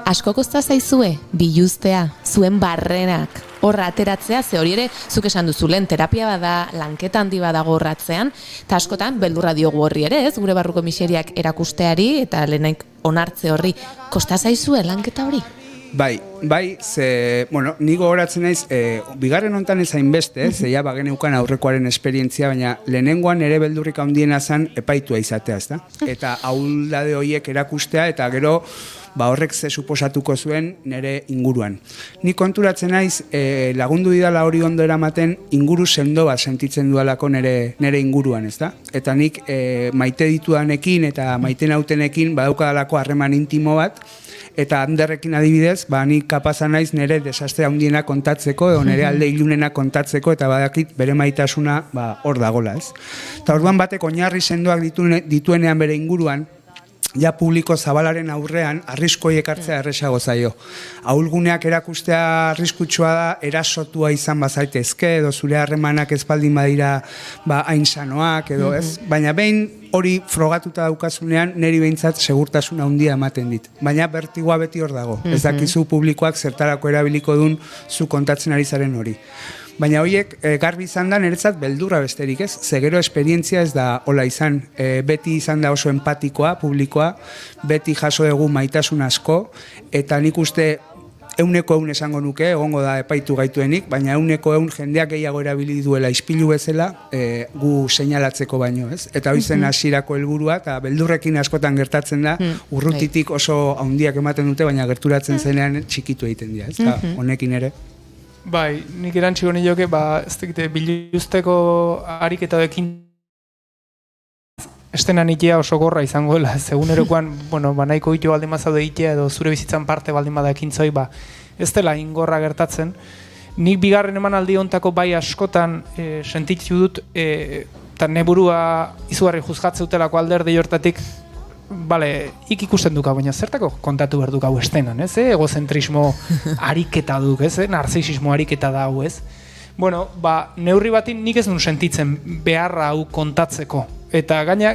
Asko kosta zaizue, biluztea, zuen barrenak, horra ateratzea, ze hori ere, zuk esan duzu, lehen terapia bada, lanketa handi badago horratzean, eta askotan, beldurra diogu horri ere, ez? Gure barruko miseriak erakusteari, eta lehenaik onartze horri, kosta zaizue lanketa hori? Bai, nigo horatzen naiz, bigarren hontan ez hainbeste, zeia bageneukan aurrekoaren esperientzia, baina lehenengoan ere beldurrik handiena zen epaitua izatea, ezta? Eta ahuldade horiek erakustea, eta gero horrek ze suposatuko zuen nire inguruan. Ni konturatzen naiz, lagundu didala hori ondo eramaten, inguru sendo bat sentitzen dualako nire inguruan, ezta? Eta nik maite ditudanekin eta maite nautenekin badaukadalako harreman intimo bat, eta Anderrekin adibidez, nik kapazan naiz nire desastre handiena kontatzeko, edo nire alde ilunena kontatzeko, eta badakit bere maitasuna hor dagola, ez? Eta orduan batek oinarri sendoak dituenean bere inguruan, ja publiko zabalaren aurrean arriskoiek hartzea erresago zaio. Ahulguneak erakustea arriskutsua da, erasotua izan bazaitezke, edo zure harremanak ez baldin badira hain sanoak, edo ez, baina behin hori frogatuta daukazunean, niri behintzat segurtasuna handia ematen dit. Baina bertigoa beti hor dago. Ez dakizu publikoak zertarako erabiliko duen zu kontatzen ari zaren hori. Baina horiek garbi izan da niretzat beldurra besterik ez, ze gero esperientzia ez da hola izan, beti izan da oso empatikoa, publikoa, beti jaso dugu maitasun asko, eta nik uste 100% esango nuke, egongo da epaitu gaituenik, baina 100% jendeak gehiago erabili duela ispilu bezala gu seinalatzeko baino, ez? Eta hori zen hasierako helburua, eta beldurrekin askotan gertatzen da, urrutitik oso handiak ematen dute, baina gerturatzen zenean txikitu egiten dira, ez? Honekin ere. Bai, nik erantziko nioke, ez dakite, biluzteko ariketa dekin estenan itea oso gorra izangoela, egunerokoan, nahiko ito baldin bazaude itea edo zure bizitzan parte baldin bada ekintzoi, ez dela ingorra gertatzen. Nik bigarren emanaldi hontako bai askotan sentitu dut, eta neburua izugarri juzgatzeutelako alderdi hortatik, ikusten duk hau, baina zertako kontatu behar duk hau estenan, ez? Egozentrismo ariketa duk, ez? Narzisismo ariketa da hau, ez? Neurri batin nik ez duen sentitzen beharra hau kontatzeko. Eta gaina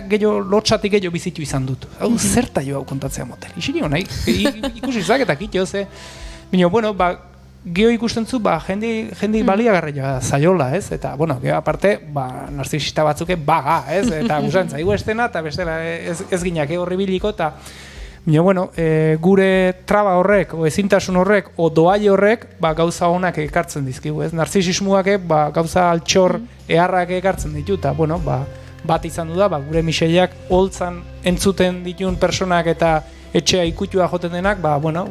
lotxatik gehiago bizitu izan dut. Hau zerta jo hau kontatzea motel. Isiri hona, ikusi zaketak ito, ze. Baina, geho ikusten zu, jendi baliagarria zaiola, ez? Eta, geho aparte, narzisista batzuke baga, ez? Eta gusan zaigu estena, eta bestela ez ginak horri biliko, eta gure traba horrek, o ezintasun horrek, o doai horrek, gauza honak ekartzen dizkigu, ez? Narzisismuak, gauza altxor eharrak ekartzen ditu, eta, bat izan du da, gure miseiak holtzan entzuten ditun personak eta etxea ikutua joten denak,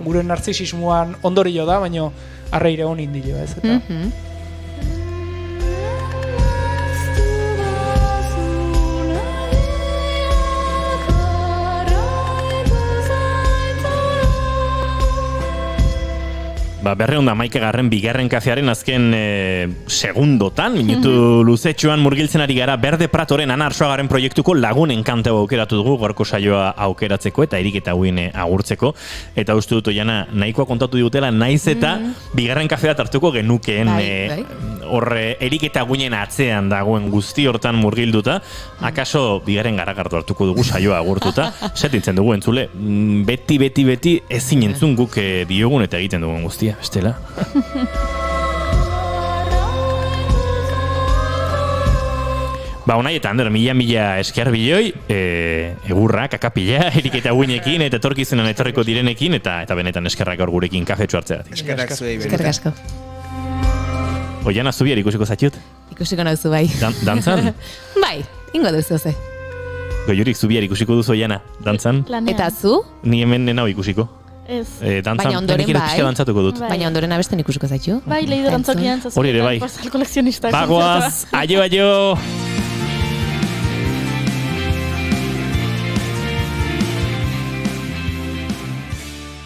gure narzisismuan ondorio da, baina arreire honin dio, ez? Eta... Berreunda maikagarren bigarren kafearen azken segundotan, minutu luzetxoan murgiltzen ari gara Berde Pratoren Ana Arzuagaren proiektuko lagunen kanta aukeratu dugu gorko saioa aukeratzeko eta eriketa guin agurtzeko. Eta uste dut Oiana nahikoa kontatu digutela naiz eta bigarren kafea hartuko genukeen horre eriketa guinen atzean dagoen guzti hortan murgilduta. Akaso bigarren garagartu hartuko dugu saioa agurtuta. Setintzen dugu entzule, beti ezin entzun guk diogun eta egiten dugun guztia. Bestela. Honai eta Ander, mila esker bilioi, egurra, kakapila, eriketa guinekin eta etorkizunan etorriko direnekin eta benetan eskerrak gaur gurekin kafetxu hartzea. Eskerrak zuei, benetan. Eskerrak asko. Oiana, zubiar ikusiko zatxut? Ikusiko nauzu bai. Dantzan? Bai, ingo duzu ze. Goiurik zubiar ikusiko duzu Oiana, dantzan? Eta zu? Ni hemen nenau ikusiko. Ez. Baina ondoren bai. Dantzatuko dut. Baina ondoren abesten ikusiko zaitu. Bai, leider antzokian zazpitan. Hori ere bai. Kolekzionistak. Bagoaz, aio!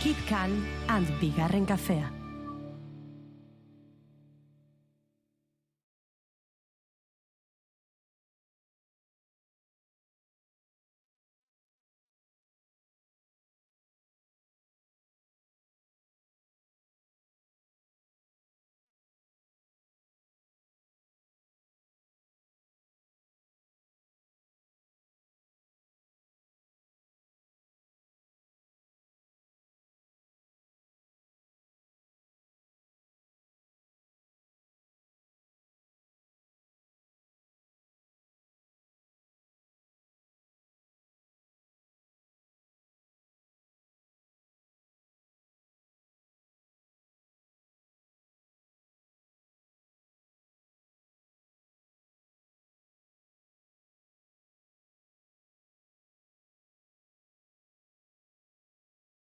Kid Kan and Bigarren Kafea.